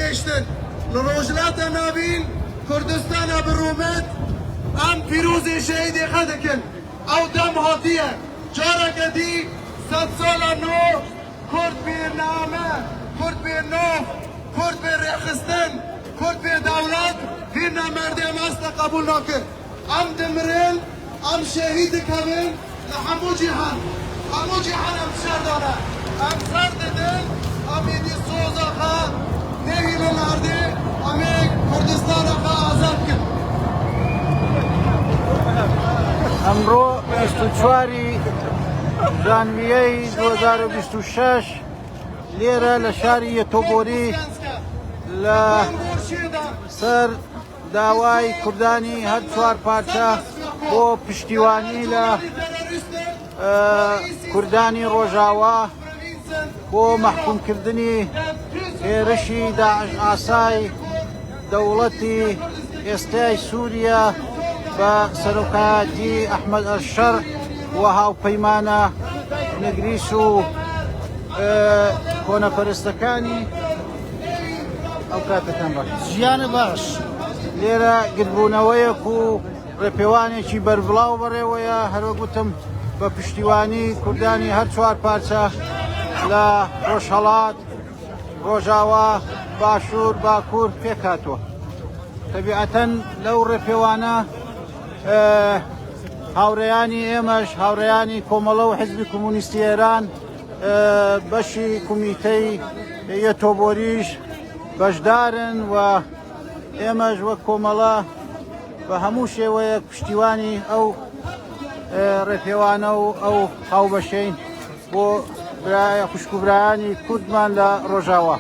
گشتن لروجلات نابین کردستان برومت ام پیروز شهید خدکن او دم هاتیه جارا کدی 100 سال نو کرد بیر نامه کرد بیر نو کرد بیر رخستن کرد بیر دولت بیر نمرده ماست قبول نکن ام دمرین ام شهید کبین لحمو جیهان همو جیهان ام شردانه ام سرد دل ام ایدی سوزا خواه نهیل نرده ام کردستان خواه آزاد کن امرو 24 ژانویەی 2026 لێرە لە شاری تۆبۆری لە سەر داوای کوردانی هەر چوار پارچە بۆ پشتیوانی لە کوردانی ڕۆژاوا بۆ مەحکومکردنی هێرشی داعش ئاسای دەوڵەتی ئێستای سووریا بە سەرۆکایەتی ئەحمەد ئەلشەر و هاوپەیمانە نەگریس و کۆنەپەرستەکانی ئەو کاتتان باش ژیانە باش لێرە گرتبوونەوەیەک و ڕێپێوانێکی بەربڵاو بەڕێوەیە هەروە گوتم بە پشتیوانی کوردانی هەر چوار پارچە لە ڕۆژهەڵات ڕۆژاوا باشوور باکوور پێکهاتووە تەبیعەتەن لەو ڕێپێوانە هاوڕێیانی ئێمەش هاوڕێیانی کۆمەڵە و حیزبی کۆمونیستی ئێران بەشی کومیتەی تۆبۆریش بەشدارن و ئێمەش وەک کۆمەڵە بە هەموو شێوەیەک پشتیوانی ئەو ڕێپێوانە و ئەو هاوبەشەین بۆ خوشکوبرایانی کوردمان لە ڕۆژاوا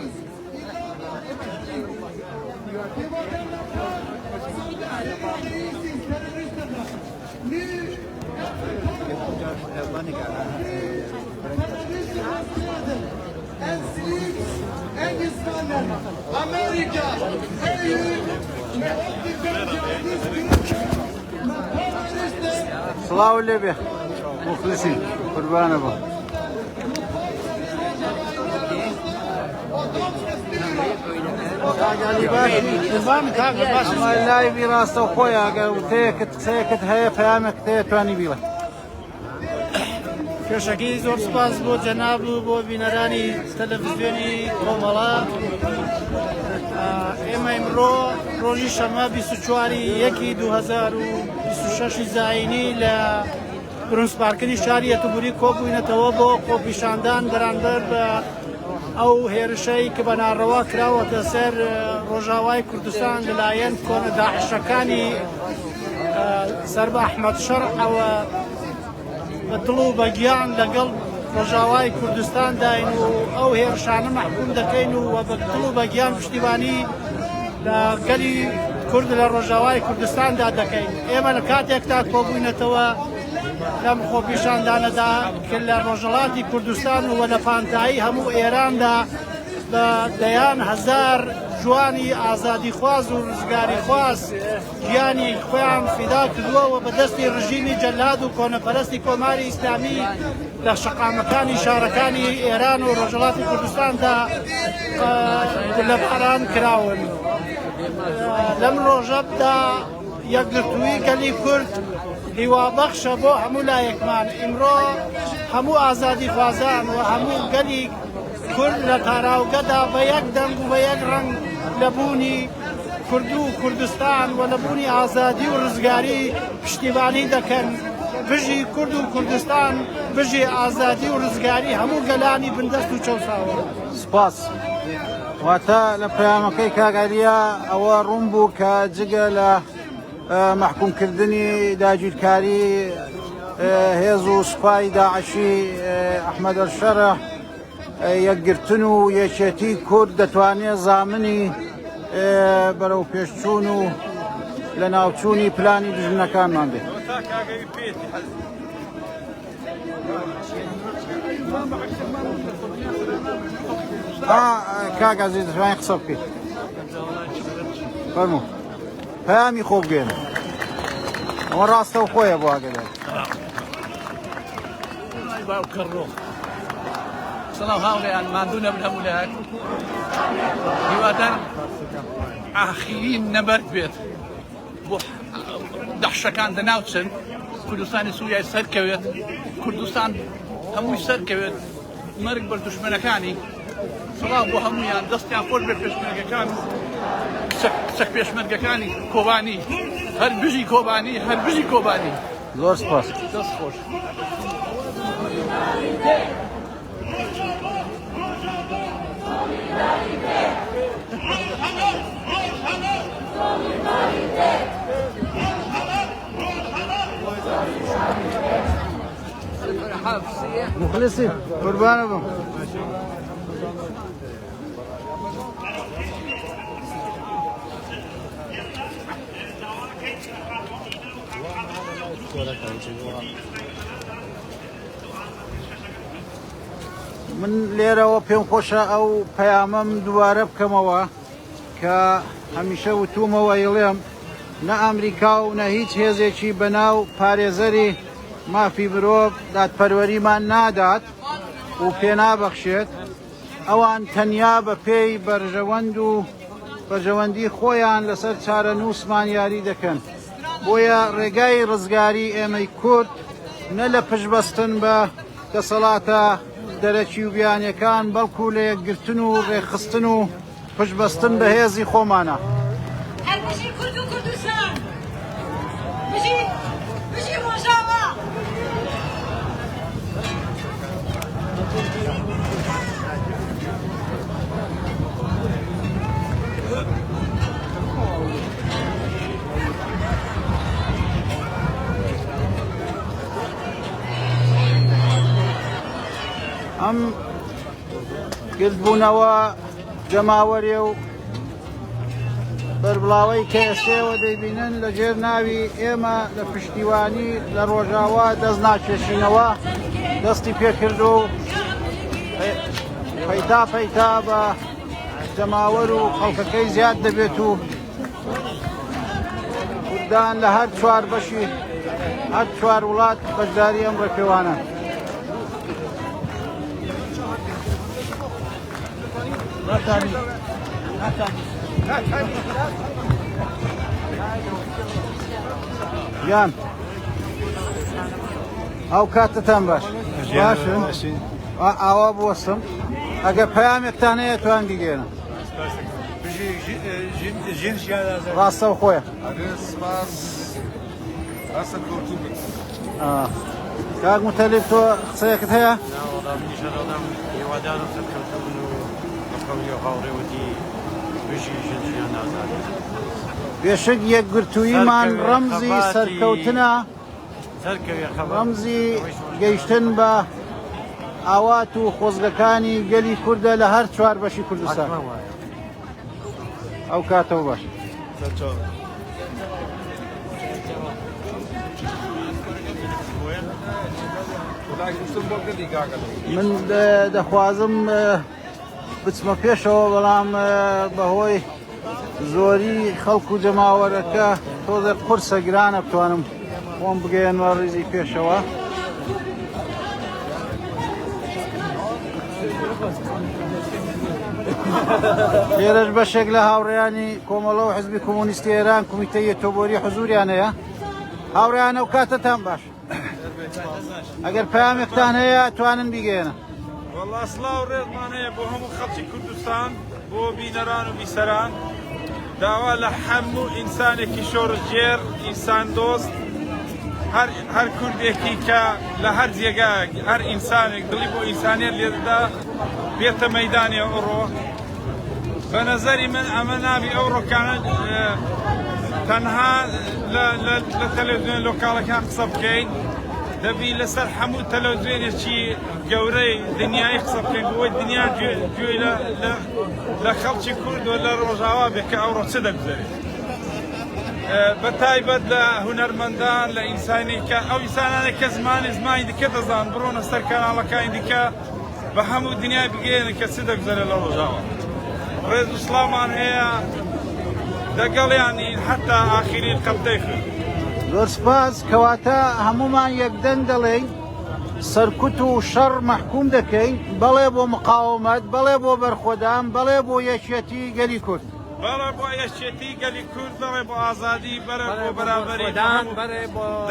امریکا سڵاو لێبێ مخلصی قوربانە بە لایوی ڕاستە و خۆی ئەگەر وتەیەکت قسەیەکت هەیە پەیامێک هەیە توانی بیڵێ پێشەکەی زۆر سپاس بۆ جەناب و بۆ بینەرانی تەلەڤیزیۆنی کۆمەڵە ئێمە ئیمڕۆ ڕۆژی شەمە 24/1/2026 زاینی لە برونسپارکردنی شاری ئەتوبوری کۆبووینەتەوە بۆ خۆپیشاندان بەرامبەر بە ئەو هێرشەی کە بەناڕەوا کراوەتە سەر ڕۆژاوای کوردستان لەلایەن کۆنە داعشەکانی سەر بە ئەحمەد شەرعەوە بە دڵ و بەگیان لەگەڵ ڕۆژاوای کوردستان داین و ئەو هێرشانە مەحکوم دەکەین و بە دڵ و بەگیان پشتیوانی لە گەلی کورد لە ڕۆژاوای کوردستاندا دەکەین ئێمە لە کاتێکتا کۆبووینەتەوە لەم خۆپیشاندانەدا کە لە ڕۆژهەڵاتی کوردستان و لە پانتایی هەموو ئێراندا بە دەیان هەزار جوانی ئازادی خواز و ڕزگاری خواز گیانی خۆیان فیدا کردووەوە بە دەستی ڕژیمی جەلاد و کۆنەپەرستی کۆماری ئیسلامی لە شەقامەکانی شارەکانی ئێران و ڕۆژهەڵاتی کوردستاندا لەباران کراون لەم ڕۆژەدا یەکگرتووی گەلی کورد هیوابەخشە بۆ هەموو لایەکمان ئیمڕۆ هەموو ئازادی خوازان و هەموو گەلی کورد لە تاراوگەدا بە یەک دەنگ و بە یەک ڕەنگ لەبوونی کورد و کوردستان و لەبوونی ئازادی و ڕزگاری پشتیوانی دەکەن بژی کورد و کوردستان بژی ئازادی و ڕزگاری هەموو گەلانی بندەست و چەوساوە سپاس واتە لە پەیامەکەی کاگەریە ئەوە ڕوون بوو کە جگە لە محکومکردنی داگیرکاری هێز و سوپای داعشی ئەحمەد ئەلشەرە یەکگرتن و یەکێتی کورد دەتوانێت زامنی بەرەو پێشچوون و لە ناوچوونی پلانی دژمنەکانمان بێت کاک عەزیز دەتوانین قسە بکەیت فەرموو پەیامی خۆ بگەێنە ئەوە ڕاستە و خۆیە بۆ ئاگادار سلام هاوڕێیان ماندوو نەبن هەموو لایەک هیواد قەدەر ئاخرین نەبەرد بێت بۆ دەحشەکان دەناوچن کوردستانی سووریای سەرکەوێت کوردستان هەمووی سەرکەوێت مەرگ بەر دوژمنەکانی سڵاو بۆ هەمویان دەستیان خۆش بێ پێشمەرگەکان کچەک پێشمەرگەکانی کۆبانی هەر بژی کۆبانی هەر بژی کۆبانی زۆر سپاس دەست خۆش. مخلصی قربان بم من لێرەوە پێم خۆشە ئەو پەیامەم دووارە بکەمەوە کە هەمیشە وتومەوە ئەڵێم نە ئەمریکا و نە هیچ هێزێکی بەناو پارێزەری مافی مرۆڤ دادپەروەریمان نادات و پێ نابەخشێت ئەوان تەنیا بە پێی بەرژەوەند و بەرژەوەندی خۆیان لەسەر چارە نووسمان یاری دەکەن بۆیە ڕێگای ڕزگاری ئێمەی کورد نە لە پشبەستن بە دەسەڵاتە دەرەکی و بیانیەکان بەڵکو لە یەکگرتن و ڕێخستن و پشبەستن بە هێزی خۆمانە. هەر بژی کورد و کوردستان بژی ڕۆژاوا ئەم گرتبوونەوە جەماوەرێ و بەربڵاوەی کە ئێستێوە دەیبینن لە ژێر ناوی ئێمە لە پشتیوانی لە ڕۆژاوا دەست ناکێشینەوە دەستی پێکردو و پەیتا پەیتا بە جەماوەر و خەڵکەکەی زیاد دەبێت و کوردان لە هەر چوار بەشی هەر چوار وڵات بەشداری ئەم ڕێپێوانە. یان ئەو کاتتان باش باشن ئاوا بوەستم ئەگەر پەیامێکتان هەیە توان بگێنە ڕاستە و خۆیە کاک متەلیب تۆ قسەیەکت هەیە؟ بێشک یەکگرتوویمان ڕەمزی سەرکەوتنە ڕەمزی گەیشتن بە ئاوات و خۆزگەکانی گەلی کوردە لە هەر چوار بەشی کوردستان. ئەو کاتەوە باش من دەخوازم بچمە پێشەوە بەڵام بەهۆی زۆری خەڵک و جەماوەرەکە تۆزە قورسە گرانە بتوانم خۆم بگەێنمە ڕیزی پێشەوە. لێرەش بەشێک لە هاوڕێیانی کۆمەڵە و حزبی کۆمۆنیستی ئێران کومیتەی تۆبۆری حزوریان هەیە. هاوڕێیانە و کاتتان باش ئەگەر پەیامێکتان هەیە توانن بیگەێنە. والله سڵاو ڕێزمان هەیە بۆ هەموو خەڵکی کوردستان بۆ بینەران و بیسەران داوا لە هەموو ئینسانێکی شۆڕژێر ئینسان دۆست هەر کوردێکی کە لە هەر جێگایەک هەر ئینسانێک دڵی بۆ ئینسانیت لێدەدا بێتە مەیدانی ئەوڕۆ. بە نەزەری من ئەمە نابی ئەو ڕۆکانە تەنها لە تەلەڤیزیۆن لۆکاڵەکان قسە بکەین دەبی لەسەر هەموو تەلەڤیزیۆنێکی گەورەی دنیای قسە بکەین بۆی دنیا گوێی لە خەڵکی کورد و لە ڕۆژاوا بێ کە ئەوڕۆ چ دەگوزارێت بە تایبەت لە هونەرمەندان لە ئینسانی کە ئەو ئینسانانە کە زمانی دیکە دەزان بڕۆنە سەر کەناڵەکانی دیکە بە هەموو دنیای بگەێنن کە چ دەگوزارێت لە ڕۆژاوا. ڕێز و سڵامان هەیە دەگەڵیانی حتا ئاخرین قەبتەی خوێن. زۆر سپاس کەواتە هەمومان یەکدەنگ دەڵێین سەرکوت و شەڕ مەحکوم دەکەین بەڵێ بۆ مقاومەت بەڵێ بۆ بەرخۆدان بەڵێ بۆ یەکێتی گەلی کورد بەڵێ بۆ یەکێتی گەلی کورد بەڵێ بۆ ئازادی بەرە بۆ بەرابەری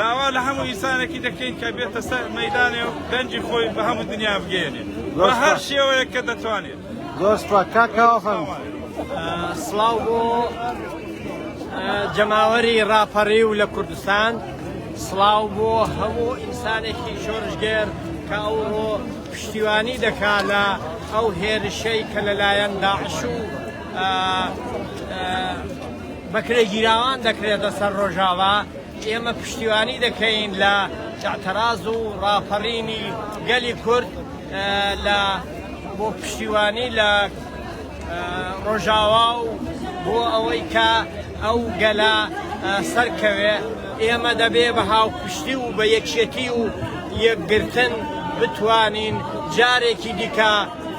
داوا لە هەموو ئینسانێکی دەکەین کە بێتە سەر مەیدانێ و دەنجی خۆی بە هەموو دنیا بگەێنێ بە هەر شێوەیەک کە دەتوانێت. زۆر کاکەوە فەرموو. سڵاو بۆ جەماوەری ڕاپەڕی و لە کوردستان، سڵاو بۆ هەموو ئینسانێکی شۆڕژگێر کە ئەوڕۆ پشتیوانی دەکات لە ئەو هێرشەی کە لەلایەن داعش و بەکرێگیراوان دەکرێتە سەر ڕۆژاوا. ئێمە پشتیوانی دەکەین لە ئاعتراز و ڕاپەڕینی گەلی کورد لە بۆ پشتیوانی لە ڕۆژاوا و بۆ ئەوەی کە ئەو گەلە سەرکەوێ. ئێمە دەبێ بە هاوپشتی و بە یەکێتی و یەکگرتن بتوانین جارێکی دیکە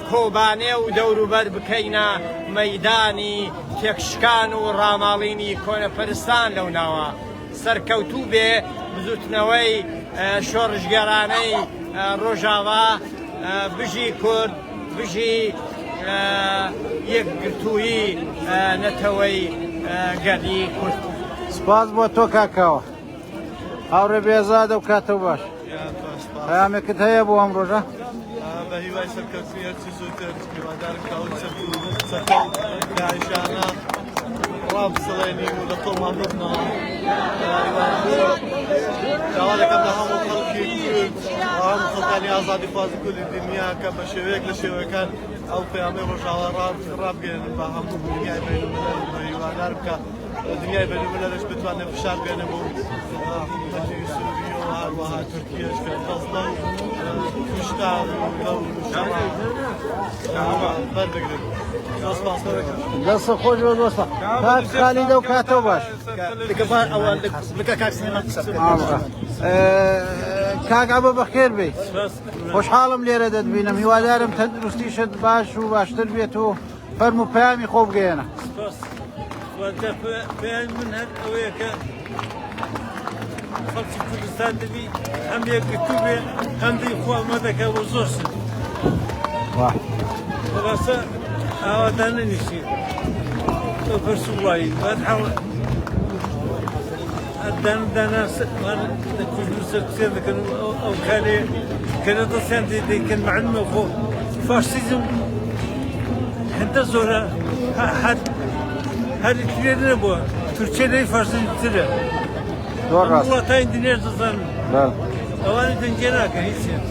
کۆبانێ و دەوروبەر بکەینە مەیدانی تێکشکان و ڕاماڵینی کۆنەپەرستان لەو ناوە سەرکەوتوو بێ بزوتنەوەی شۆڕژگەرانەی ڕۆژاوا بژی کورد بژی یەکگرتووی نەتەوەی گەلی کورد. سپاس بۆ تۆ کاکەوە هاوڕێ بێزادە و کاتەوە باش. پەیامێکت هەیە بۆ ئەم ڕۆژە؟ بە هیوای سەرکەوتنی هەرچی زووتر هیوادارم کە ئەو سەرکەوت داعشانە ڕابسەڵێنی و لە تۆڵمان ببنەوە. داوا دەکەم لە هەموو خەڵکی کورد هەموو خەڵکانی ئازادی خوازی کوردی دنیا کە بە شێوەیەک لە شێوەکان ئەو پەیامەی ڕۆژاوا ڕابگەێنن بە هەموو دنیای بینالملل. هیوادارم کە دنیای بینالمللش بتوانێت فشار بێنێ بۆ حکوومەتی سووریە و هەروەها تورکیەش کە دەستە و کوشتار لەو شەڕە بەربگرن. دەستە خۆش بۆ دۆستە کاک خالیدە و کاتەوە باش. کاک ئەبە بەخێر بێ خۆشحاڵم لێرە دەتبینم. هیوادارم تەندروستیشت باش و باشتر بێت و فەرمو پەیامی خۆ بگەێنە. پێیان من هەر ئەوەیە کە خەڵکی کوردستان دەبی هەم یەکگرتوو بێ هەم دەی خۆ ئەمەدەکە بۆ زۆر شت بەڕاستە ئاوادان نەنیشی ئەو پەرسو وایی دانا لە کوردستان سەر قسێ دەکەن ئەو کارێ کە دەستیان دەیکەن معلومە خۆ فاشیزم هەندە زۆرە هەر کرێ نەبووە تورکیە لەی فاشیزمترە وڵاتانی دنیاش دەزانن ئەوانی دەنگێ ناکەن هیچیان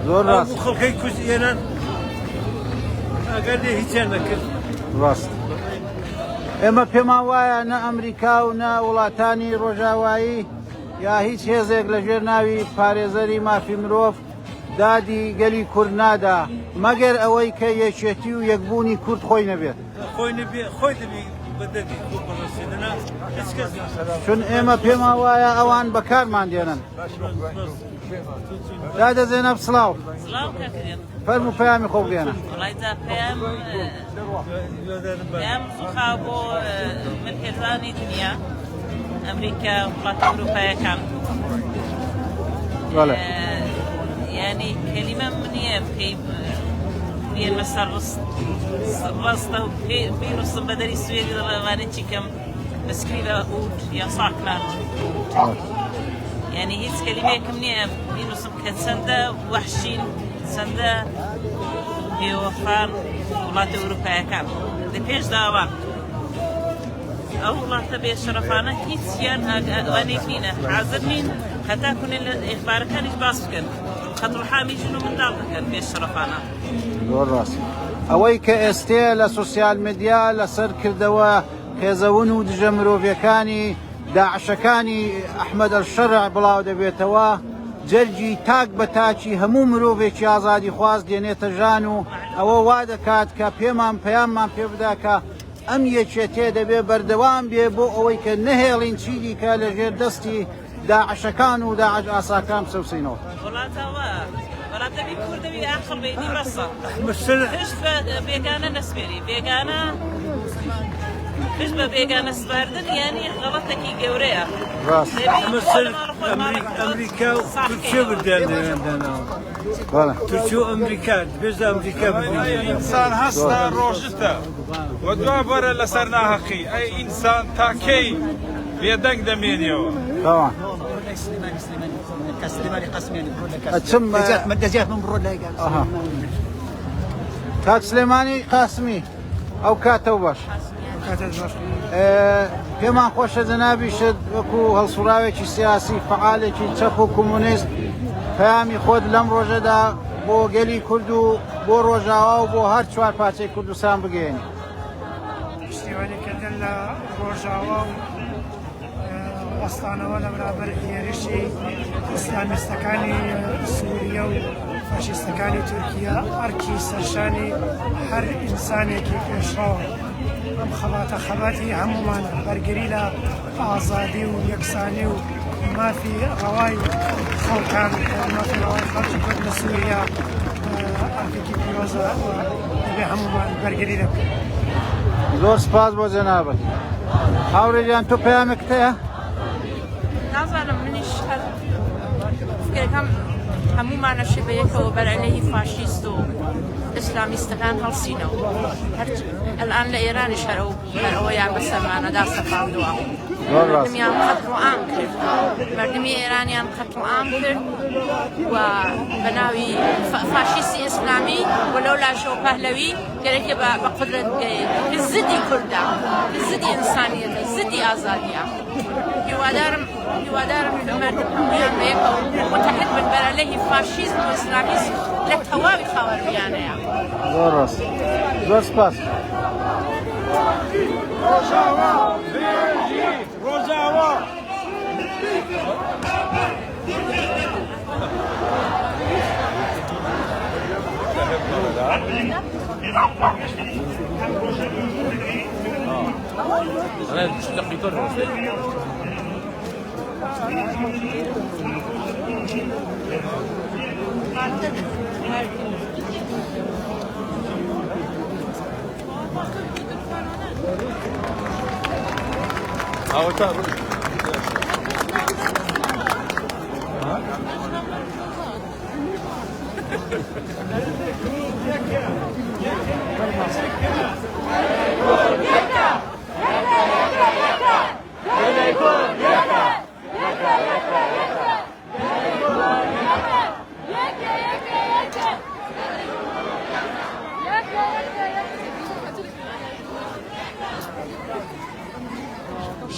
زۆر ڕاست خەڵکەی کورد ئێران ئەگەر لێ هیچیان نەکرد. ڕاست ئێمە پێمان وایە نە ئەمریکا و نە وڵاتانی ڕۆژاوایی یا هیچ هێزێک لەژێر ناوی پارێزەری مافی مرۆڤ دادی گەلی کورد نادا مەگەر ئەوەی کە یەکێتی و یەکبوونی کورد خۆی نەبێت. خۆی دەبی بەدەبی خۆ بەڕاستێنە هیچ کەس چون ئێمە پێمان وایە ئەوان بەکارمان دێنن. دادە زێنەب سڵاو فەرموو پەیامی خۆ بگێنە. پێیام سوخا بۆ مرکێزانی دنیا ئەمریکا وڵاتە ئەوروپایەکان یعنی کەلیمە منیە پێی بێنمە سەر ڕاستە و بیرسم بە دەری سوێری دەڵێوانە چیکەم بەسکریبە ئوت یا ساکلان یعنی هیچ کەلیمەیەکم نییە بیرسم کە چەندە وەحشین چەندە بێوەفان وڵاتە ئەوروپایەکان لە پێش داوان ئەو وڵاتە بێشەرەفانە هیچیان ئەوانێک نینە حازر نین هەتا کوێن لە ئێخبارەکانیش باس بکەن خەتڵحامی ژن و منداڵ دەکەن بێشەرەفانە. زۆر ڕاست ئەوەی کە ئێستێ لە سوسیال مدیا لەسەر کردەوە خێزەون و دژە مرۆڤیەکانی داعشەکانی ئەحمەد ئەلشەرع بڵاو دەبێتەوە جەرگی تاک بە تاچی هەموو مرۆڤێکی ئازادی خواست دێنێتە ژان و ئەوە وا دەکات کە پێمان پەیاممان پێ بدا کە ئەم یەکێتێ دەبێ بەردەوام بێ بۆ ئەوەی کە نەهێڵین چیدی کە لەژێر دەستی داعشەکان و داعش ئاساکان بسەوسینەوە. وڵاتەوی کوردەوی ئاخڵ بێنی بەسە هشت بێگانە نەسپێری بێگانە مش بە بێگانە سپاردن یعنی غەڵەتێکی گەورەیە ڕاست ئەمریکا و تورکیە بردیان لێوێندانەوە تورکیە و ئەمریکا دەبێت ئەمریکا ئینسان هەستە ڕۆژتە و دوا بەرە لەسەر ناحەقی ئەی ئینسان تاکەی بێدەنگ دەمێنیەوە طبعا أتم مدەجات من بڕۆ لای أها كات سليماني قاسمي أو كاتو باش كما خوش جنابي شد وكو هالصراوي سياسي فعالي تشافو كومونيست فهمي خود لم روجدا بو قلي كردو بو روجاوا وبو هر چوار پاچه كردستان بگيني پشتیوانی کردن لە ڕۆژاوا و وەستانەوە لە بەرابەر هێرشی ئیسلامیستەکانی سووریا و فاشیستەکانی تورکیا ئەرکی سەرشانی هەر ئینسانێکی پێشڕەوە ئەم خەباتە خەباتی هەمومانە بەرگری لە ئازادی و یەکسانی و مافی ڕەوای خەڵکان مافی ڕەوای خەڵکی کورد لە سووریا ئەرکێکی پیرۆزە دەبێ هەمومان بەرگری دەکەین. زۆر سپاس بۆ جەنابەت. هاوڕێیان تۆ پەیامێک هەیە؟ نازانم منیش فکرەکەم هەمومانەشی بە یەکەوە بەرعلەیهی فاشیست و ئیسلامیستەکان هەڵسینەوە ئەلان لە ئێرانیش هەرەوەیان بەسەرمانەدا سەپاندووە مردمیان قەتڵعام کرد مردمی ئێرانیان قەتڵعام کرد و بە ناوی فاشیستی ئیسلامی وەلەو لاشەوە پەهلەوی گەرەکێ بە قودرەت بگەیت کە زدی کوردە کە زدی ئینسانیەتە زدی ئازادیە هیوادارم مردم هەمویان بە یەکەوە متحد بن بەرعلەیهی فاشیزم و ئیسلامیزم لە تەواوی خاوەنیانەیە. زۆر ڕاست زۆر سپاس. ڕۆژاوا ڕۆژاوا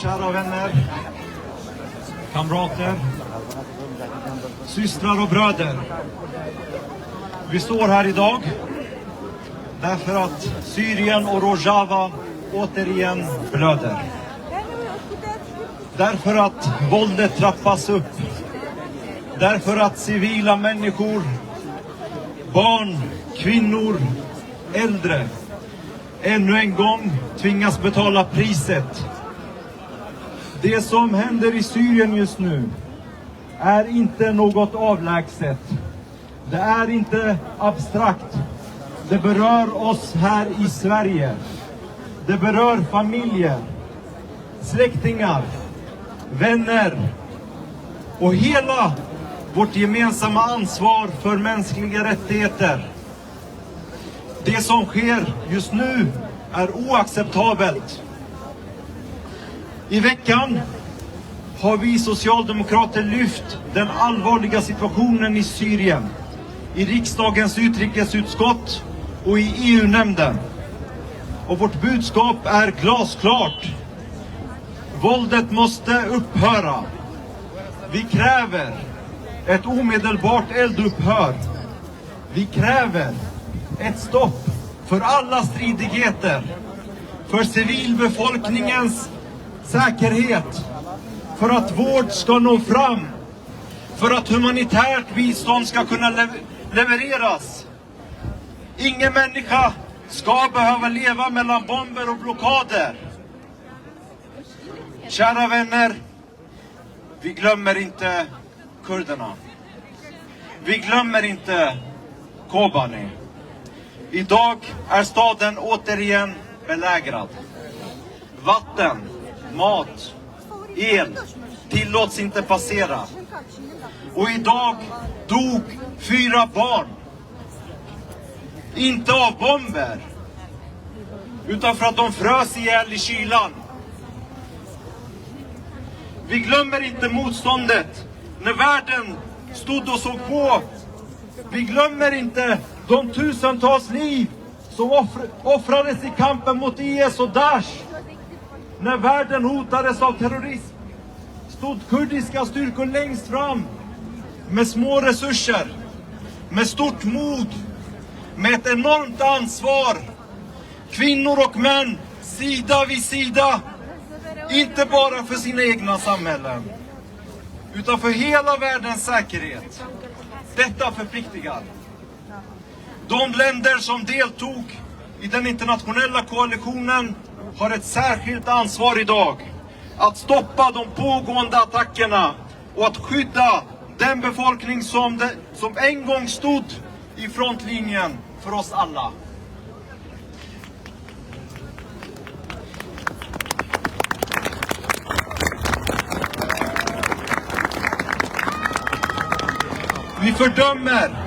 Kära vänner, kamrater, systrar och bröder. Vi står här idag därför att Syrien och Rojava återigen blöder. Därför att våldet trappas upp. Därför att civila människor, barn, kvinnor, äldre ännu en gång tvingas betala priset. Det som händer i Syrien just nu är inte något avlägset. Det är inte abstrakt. Det berör oss här i Sverige. Det berör familjer, släktingar, vänner och hela vårt gemensamma ansvar för mänskliga rättigheter. Det som sker just nu är oacceptabelt. I veckan har vi socialdemokrater lyft den allvarliga situationen i Syrien i riksdagens utrikesutskott och i EU-nämnden. Och vårt budskap är glasklart. Våldet måste upphöra. Vi kräver ett omedelbart eldupphör. Vi kräver ett stopp för alla stridigheter, för civilbefolkningens säkerhet, för att vård ska nå fram, för att humanitärt bistånd ska kunna levereras. Ingen människa ska behöva leva mellan bomber och blockader. Kära vänner, vi glömmer inte kurderna. Vi glömmer inte Kobani. Idag är staden återigen belägrad. vatten, mat, el tillåts inte passera. Och idag dog 4 barn. Inte av bomber, utan för att de frös ihjäl i kylan. Vi glömmer inte motståndet när världen stod och såg på. Vi glömmer inte de tusentals liv som offrades i kampen mot IS och Daesh. När världen hotades av terrorism stod kurdiska styrkor längst fram med små resurser, med stort mod, med ett enormt ansvar. Kvinnor och män, sida vid sida, inte bara för sina egna samhällen, utan för hela världens säkerhet. Detta förpliktigar. De länder som deltog i den internationella koalitionen har ett särskilt ansvar idag att stoppa de pågående attackerna och att skydda den befolkning som en gång stod i frontlinjen för oss alla. Vi fördömer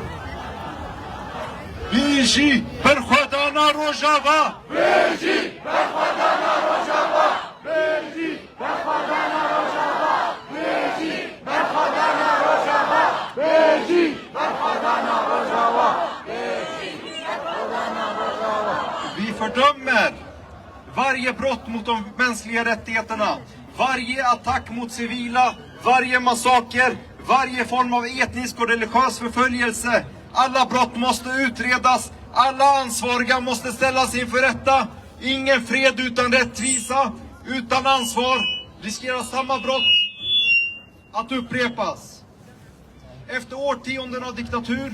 Beji Berkhadana Rojava! Beji Berkhadana Rojava! Beji Berkhadana Rojava! Beji Berkhadana Rojava! Beji Berkhadana Rojava! Beji Berkhadana Rojava! Vi fördömer varje brott mot de mänskliga rättigheterna, varje attack mot civila, varje massaker, varje form av etnisk och religiös förföljelse. Alla brott måste utredas. Alla ansvariga måste ställas inför rätta. Ingen fred utan rättvisa, utan ansvar riskerar samma brott att upprepas. Efter årtionden av diktatur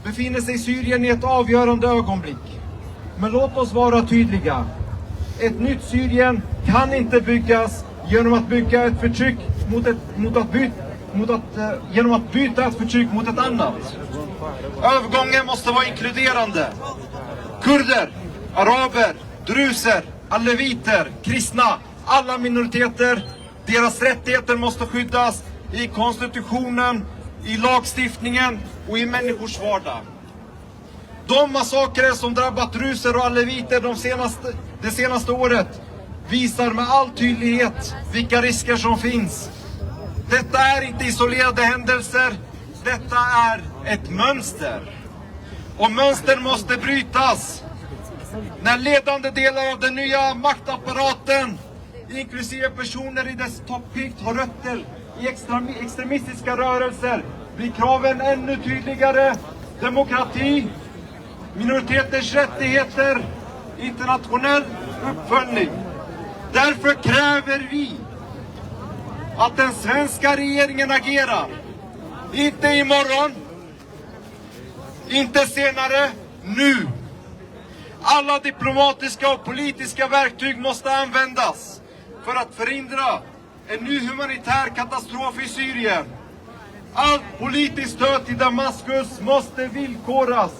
befinner sig Syrien i ett avgörande ögonblick. Men låt oss vara tydliga. Ett nytt Syrien kan inte byggas genom att bygga ett förtryck genom att byta ett förtryck mot ett annat. Övergången måste vara inkluderande. Kurder, araber, druser, aleviter, kristna, alla minoriteter, deras rättigheter måste skyddas i konstitutionen, i lagstiftningen och i människors vardag. De massakrer som drabbat druser och aleviter det senaste året visar med all tydlighet vilka risker som finns. Detta är inte isolerade händelser, detta är ett mönster. Och mönster måste brytas. När ledande delar av den nya maktapparaten, inklusive personer i dess toppskikt, har rötter i extremistiska rörelser, blir kraven ännu tydligare. Demokrati, minoriteters rättigheter, internationell uppföljning. Därför kräver vi att den svenska regeringen agerar. Inte imorgon, inte senare, nu. Alla diplomatiska och politiska verktyg måste användas för att förhindra en ny humanitär katastrof i Syrien. Allt politiskt stöd till Damaskus måste villkoras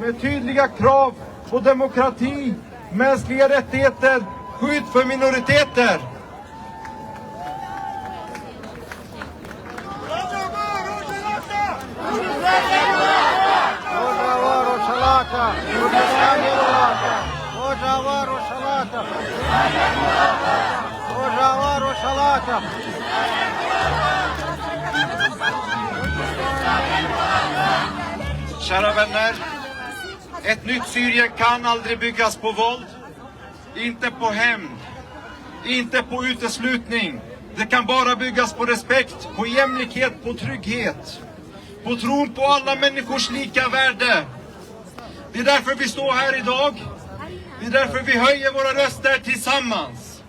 med tydliga krav på demokrati, mänskliga rättigheter, skydd för minoriteter. Kära vänner, ett nytt Syrien kan aldrig byggas på våld, inte på hämnd, inte på uteslutning. Det kan bara byggas på respekt, på jämlikhet, på trygghet, på tron på alla människors lika värde. Det är därför vi står här idag. Det är därför vi höjer våra röster tillsammans.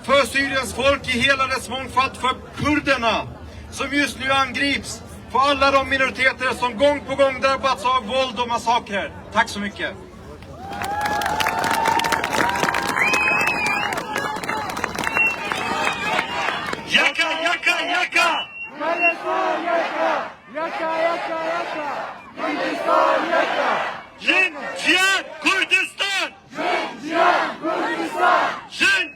För Syriens folk i hela dess mångfald, för kurderna som just nu angrips, för alla de minoriteter som gång på gång drabbats av våld och massakrer. Tack så mycket. Jaka, jaka, jaka! Kurdistan jaka! Jaka, jaka, jaka! Kurdistan jaka! Jin, Jian, Kurdistan! Jin, Jian, Kurdistan! Jin,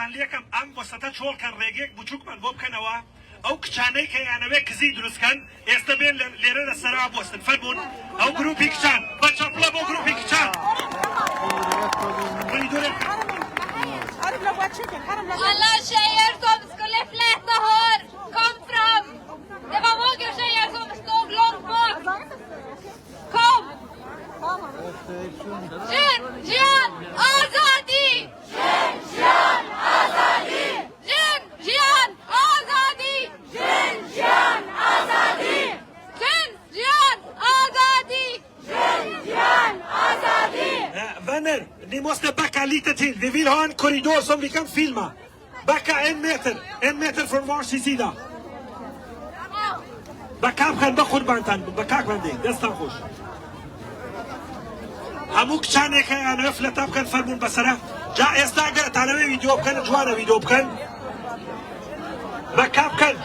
سوالتان لێکم ئەم وەسەتە چۆڵکەن ڕێگەیەک بچووکمان بۆ بکەنەوە ئەو کچانەی کە یانەوێ کزی دروستکەن ئێستا بێن لێرە لە سەرا بۆستن فەرمونون ئەو گروپی کچان بە چەپڵە بۆ گروپی کچان Alla tjejer som skulle fläta hår kom fram. Det var många tjejer som stod långt bak. Kom! Jian Azadi! Jian Azadi! Jian Azadi! Jian Azadi! Jian Azadi! Jian Azadi! Vänner, ni måste backa lite till. Vi vill ha en korridor som vi kan filma. Backa 1 meter från varsin sida. Backa kan ba qurbantan, backa kan det. Destan خوش. همو کچانێک هەیە لە تا بکەن فەرمون بەسەرە جا ئێستا گەرەتانەوێ ویدیۆ بکەن جوانە ویدیۆ بکەن بەکا بکەن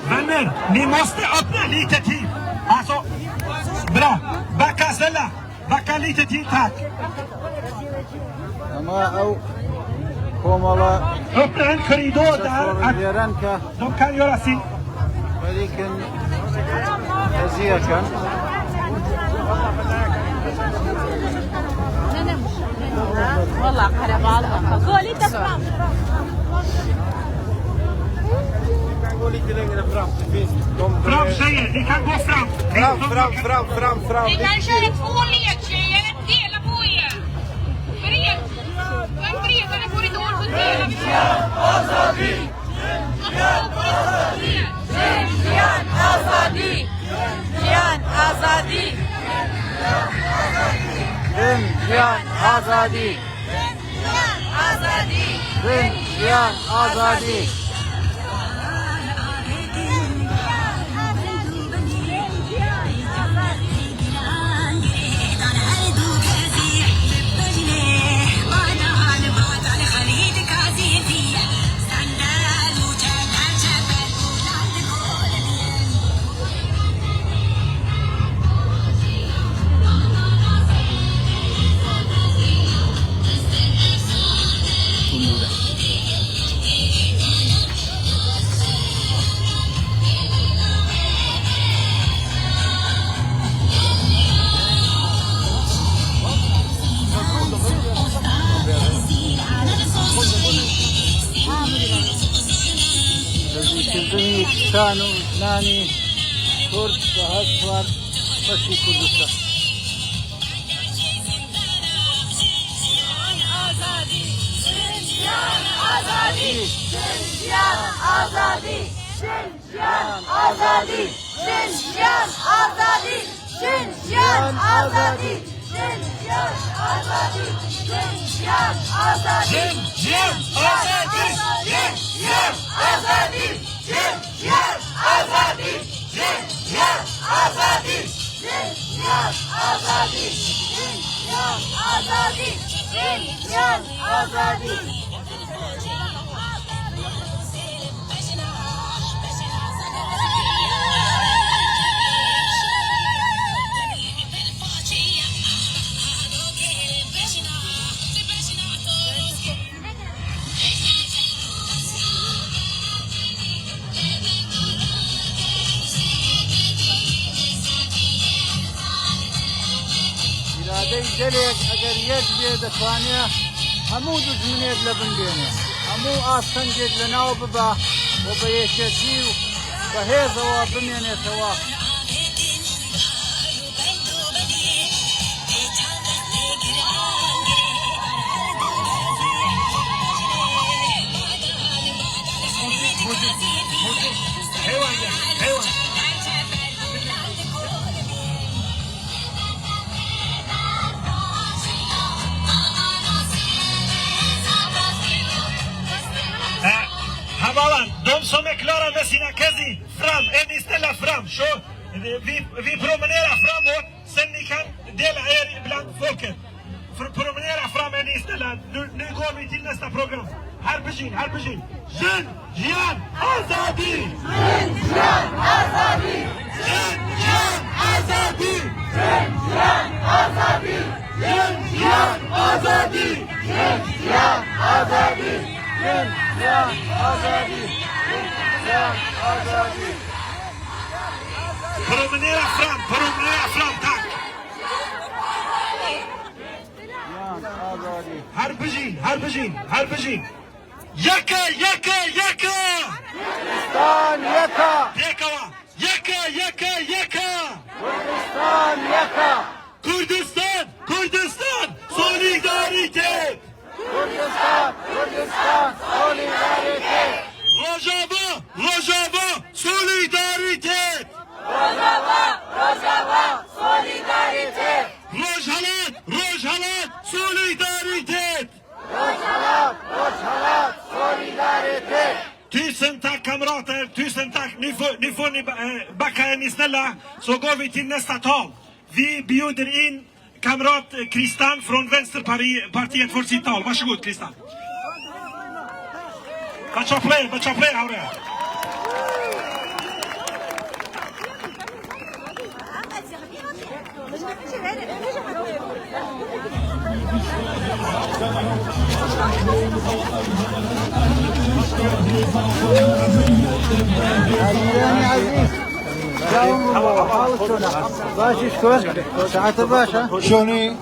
Vänner, ni måste öppna lite till. Alltså, bra. Backa snälla. Backa lite till, tack. Öppna en korridor där de kan göra sin. والله قربالها قولي تفهم Fram tjejer, ni kan gå fram. Fram. Ni kan köra 2 lektjejer, dela på er. En bredare korridor så delar vi på er. Azadi! Jian Azadi! Jian Azadi! Jian Azadi! Azadi! Jian Azadi! كانوا ناني كرد وهسوار بشي كردستان جلێک ئەگەر یەک بێ دەتوانێ هەموو دژمنێک لە بن بێنێ هەموو ئاستەنگێک لەناو ببە و بە یەکێتی و بەهێزەوە بمێنێتەوە Havalan, de som är klara med sina kazi, fram, är ni ställa fram. Så vi promenerar framåt, sen ni kan dela er bland folket. För promenera fram, är ni ställa. Nu går vi till nästa program. Harbejin. Jin, Jian, Azadi! Jin, Jian, Azadi! Jin, Jian, Azadi! Jin, Jian, Azadi! Jin, Jian, Azadi! Jin, Jian, Azadi! Jin, Jian, Azadi! Jin, Jian, Azadi! Promenera fram, tack! Harbejin! Yaka! Kurdistan yaka! Yakawa! Yaka! Kurdistan yaka! Kurdistan! Solidaritet! Kurdistan solidaritet! Rojava! Solidaritet! Rojava solidaritet! Rojhalat! Solidaritet! Rojhalat solidaritet! Tusen tack kamrater, tusen tack. Nu får ni backa, är ni snälla. Så går vi till nästa tal. Vi bjuder in kamrat Kristan från Vänsterpartiet för sitt tal. Varsågod Kristan. Bacha play, Aure. عزيزي عزيز Tjoni,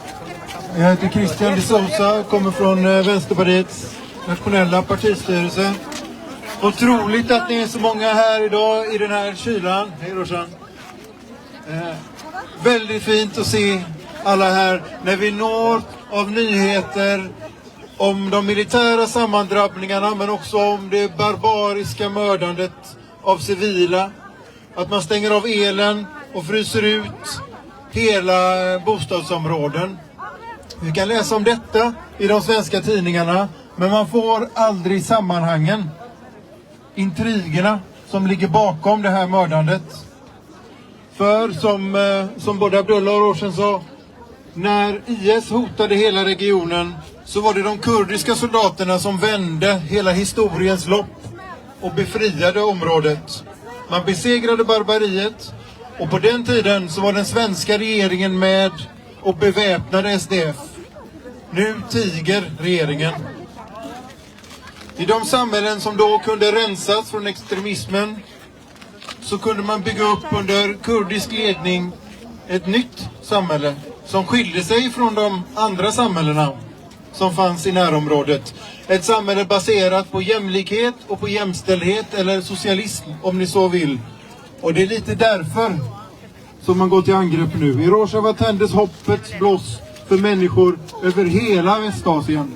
jag heter Christian de Sousa och kommer från Vänsterpartiets nationella partistyrelse. Otroligt att ni är så många här idag i den här kylan. Hej Roshan. Väldigt fint att se alla här när vi når av nyheter om de militära sammandrabbningarna men också om det barbariska mördandet av civila. Att man stänger av elen och fryser ut hela bostadsområden. Vi kan läsa om detta i de svenska tidningarna, men man får aldrig sammanhangen, intrigerna som ligger bakom det här mördandet. För som både Abdullah och Roshan sa, när IS hotade hela regionen så var det de kurdiska soldaterna som vände hela historiens lopp och befriade området. Man besegrade barbariet och på den tiden så var den svenska regeringen med och beväpnade SDF. Nu tiger regeringen. I de samhällen som då kunde rensas från extremismen så kunde man bygga upp under kurdisk ledning ett nytt samhälle som skilde sig från de andra samhällena som fanns i närområdet. Ett samhälle baserat på jämlikhet och på jämställdhet eller socialism om ni så vill. Och det är lite därför som man går till angrepp nu. I Rojava tändes hoppets blås för människor över hela Västasien.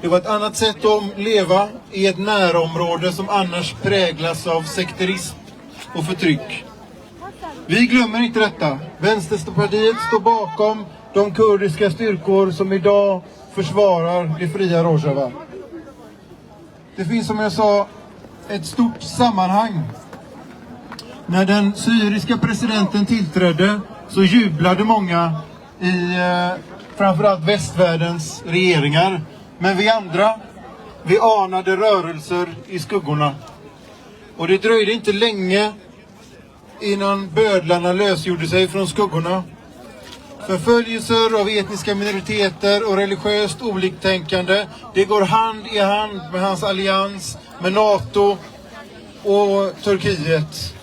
Det var ett annat sätt att leva i ett närområde som annars präglas av sekterism och förtryck. Vi glömmer inte detta. Vänsterpartiet står bakom de kurdiska styrkor som idag försvarar det fria Rojava. Det finns, som jag sa, ett stort sammanhang. När den syriska presidenten tillträdde så jublade många i framförallt västvärldens regeringar. Men vi andra, vi anade rörelser i skuggorna. Och det dröjde inte länge innan bödlarna lösgjorde sig från skuggorna. Förföljelser av etniska minoriteter och religiöst oliktänkande, det går hand i hand med hans allians med NATO och Turkiet.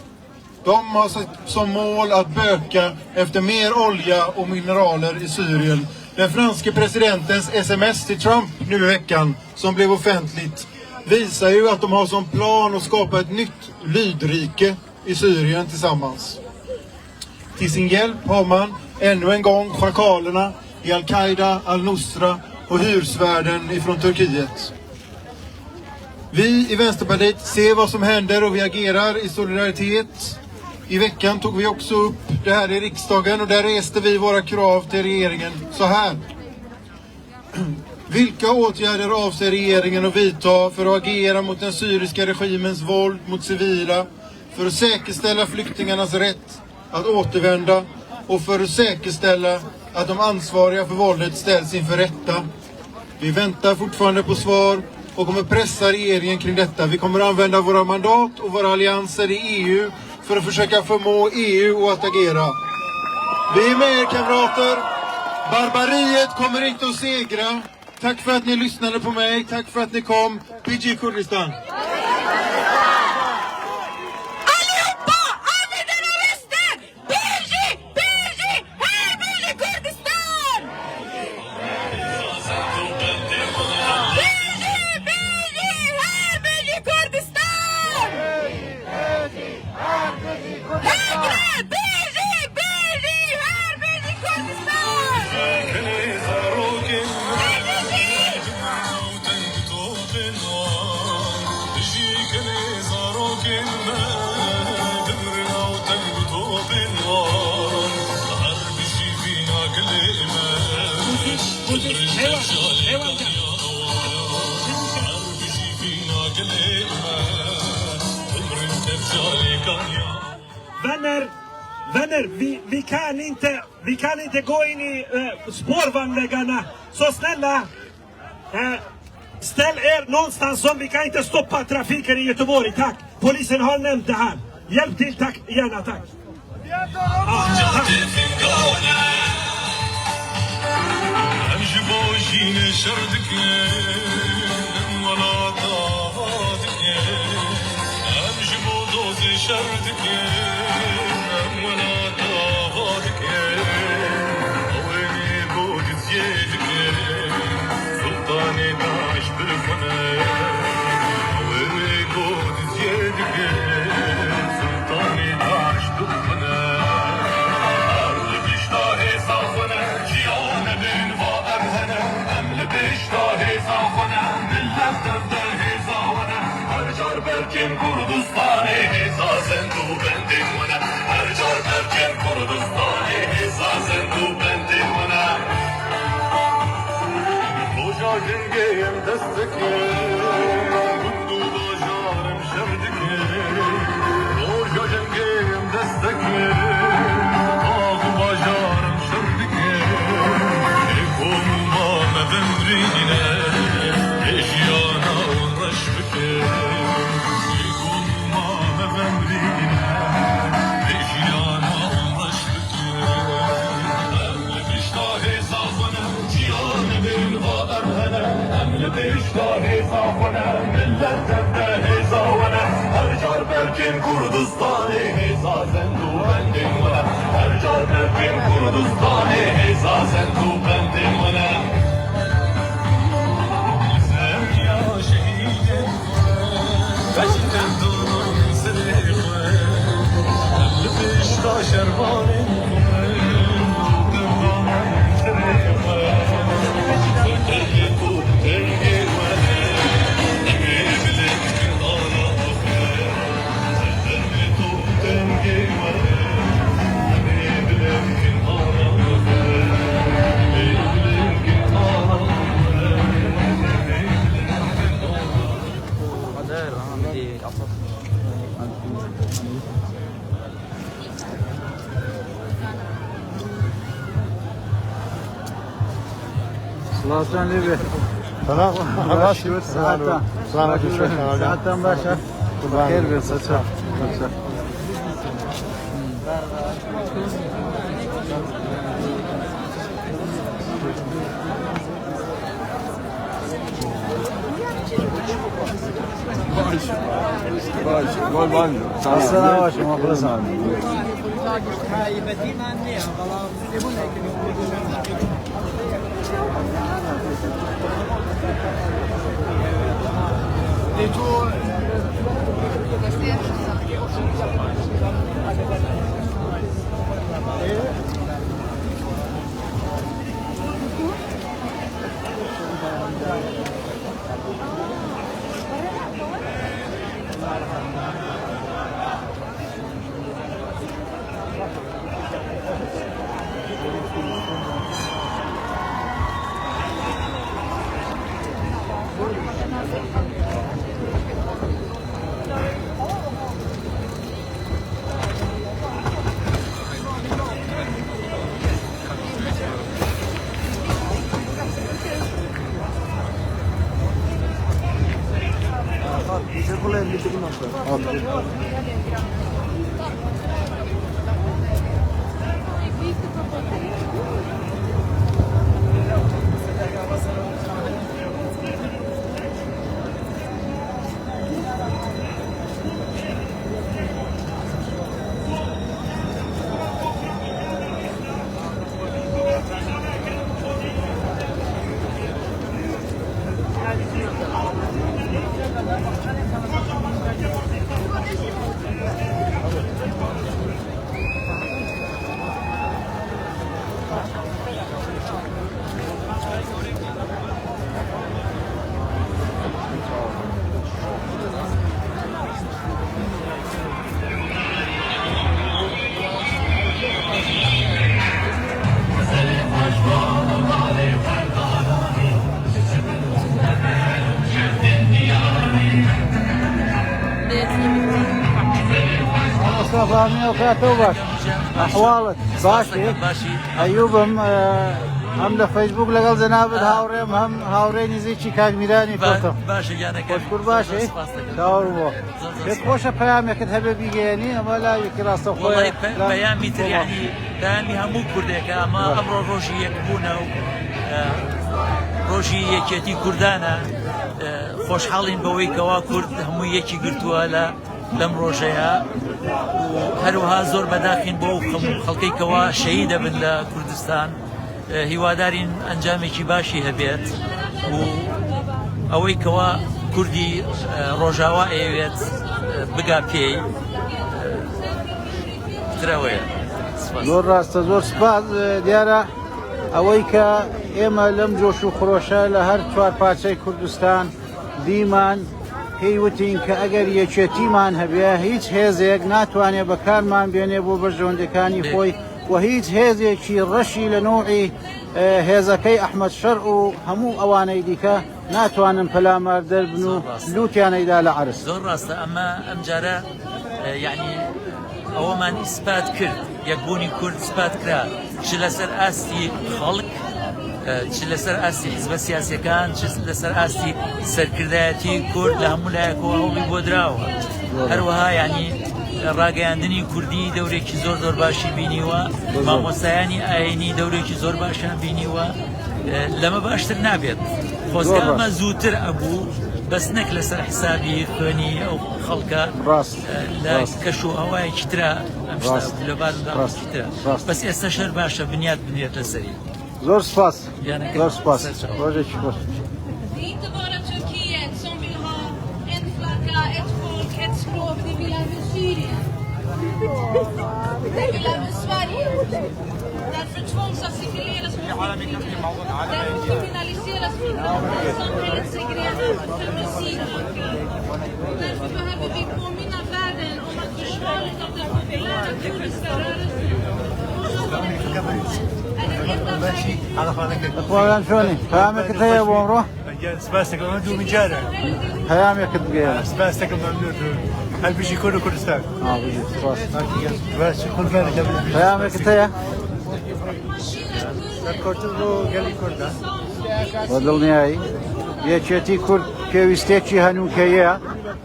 De har som mål att böka efter mer olja och mineraler i Syrien. Den franske presidentens sms till Trump nu i veckan, som blev offentligt, visar ju att de har som plan att skapa ett nytt lydrike i Syrien tillsammans. Till sin hjälp har man ännu en gång schakalerna i Al-Qaida, Al-Nusra och hyrsvärden ifrån Turkiet. Vi i Vänsterpartiet ser vad som händer och vi agerar i solidaritet. I veckan tog vi också upp det här i riksdagen och där reste vi våra krav till regeringen så här. Vilka åtgärder avser regeringen att vidta för att agera mot den syriska regimens våld mot civila, för att säkerställa flyktingarnas rätt att återvända och för att säkerställa att de ansvariga för våldet ställs inför rätta. Vi väntar fortfarande på svar och kommer pressa regeringen kring detta. Vi kommer använda våra mandat och våra allianser i EU för att försöka förmå EU att agera. Vi är med er kamrater. Barbariet kommer inte att segra. Tack för att ni lyssnade på mig. Tack för att ni kom. PG Kurdistan. Vänner, vi kan inte gå in i spårvagnväggarna. Så snälla, ställ er någonstans som vi kan inte stoppa trafiken i Göteborg, tack. Polisen har nämnt det här. Hjälp till, tack. Gärna, tack. Allah'tan libe. Selam. Saatten başa. Hayır bir saça. Aslan başı muhlasın. مصطفى وكاتوبك أحوالك باشي أيوبم هم لفيسبوك لقل زنابد هاوريم هم هاوريني زيشي كاغميراني فوتو باشي يعني خوشكور باشي داوربو خوش بيامي كنت هبه بيجيني أما لا يكرا صفوية والله بيامي تر يعني بيامي همو كردك أما أمر روشي يكبونا روشي يكيتي كردانا خوش حالين بوي كوا كرد همو يكي قرتوا لم روشيها وهروها زور بداخين بو خلقي كوا شهيدة من لكردستان هیوادارین ئەنجامێکی باشی هەبێت و ئەوەی کەوا کوردی ڕۆژاوا ئەوێت بگا پێی ترەوەیە. زۆر ڕاستە زۆر سپاس دیارە ئەوەی کە ئێمە لەم جۆش و خڕۆشە لە هەر چوار پارچەی کوردستان دیمان پێی وتین کە ئەگەر یەکێتیمان هەبێ هیچ هێزێک ناتوانێت بەکارمان بێنێ بۆ بەژۆندەکانی خۆی و هیچ هێزێکی ڕەشی لە نوعی هێزەکەی ئەحمەد شەرع و هەموو ئەوانەی دیکە ناتوانن پەلامار دەربن و لوتیانەیدا لە عەرز. زۆر ڕاستە ئەمە ئەم جارە یعنی ئەوەمان ئیسپات کرد یەکبوونی کورد ئیسپات کرا چ لەسەر ئاستی خەڵک چ لەسەر ئاستی حیزبە سیاسیەکان چ لەسەر ئاستی سەرکردایەتی کورد لە هەموو لایەکەوە هەوڵی بۆ دراوە هەروەها یعنی ڕاگەیاندنی کوردی دەورێکی زۆر زۆر باشی بینیوە مامۆستایانی ئاینی دەورێکی زۆر باشیان بینیوە لەمە باشتر نابێت خۆزگە ئەمە زووتر ئەبوو بەس نەک لەسەر حسابی خوێنی ئەو خەڵکە لە کەش و هەوایەکی ترە ئەم لەباردا بەس ئێستا شەر باشە بنیاد بنێت لەسەری. زۆر سپاس زۆر سپاس ڕۆژێکی خۆش. De vill även Sverige. Därför tvångsassimileras befolkningen. Därför kriminaliseras flickor. Samhället segregerar femicid. Därför behöver vi påminna världen om att försvaret av den populära kurdiska rörelsen är den enda vägen. أخوان شلوني؟ كلامك تهيأ بومره؟ سباستك ممنوع من جارة. كلامك تبقى. سباستك ممنوع. هل بيجي كله كردستان؟ بيجي سباس. بس كل فارق. كلامك تهيأ؟ كردو قالي كردا. بدلني هاي. یەکێتی کورد پێویستێکی هەنووکەیە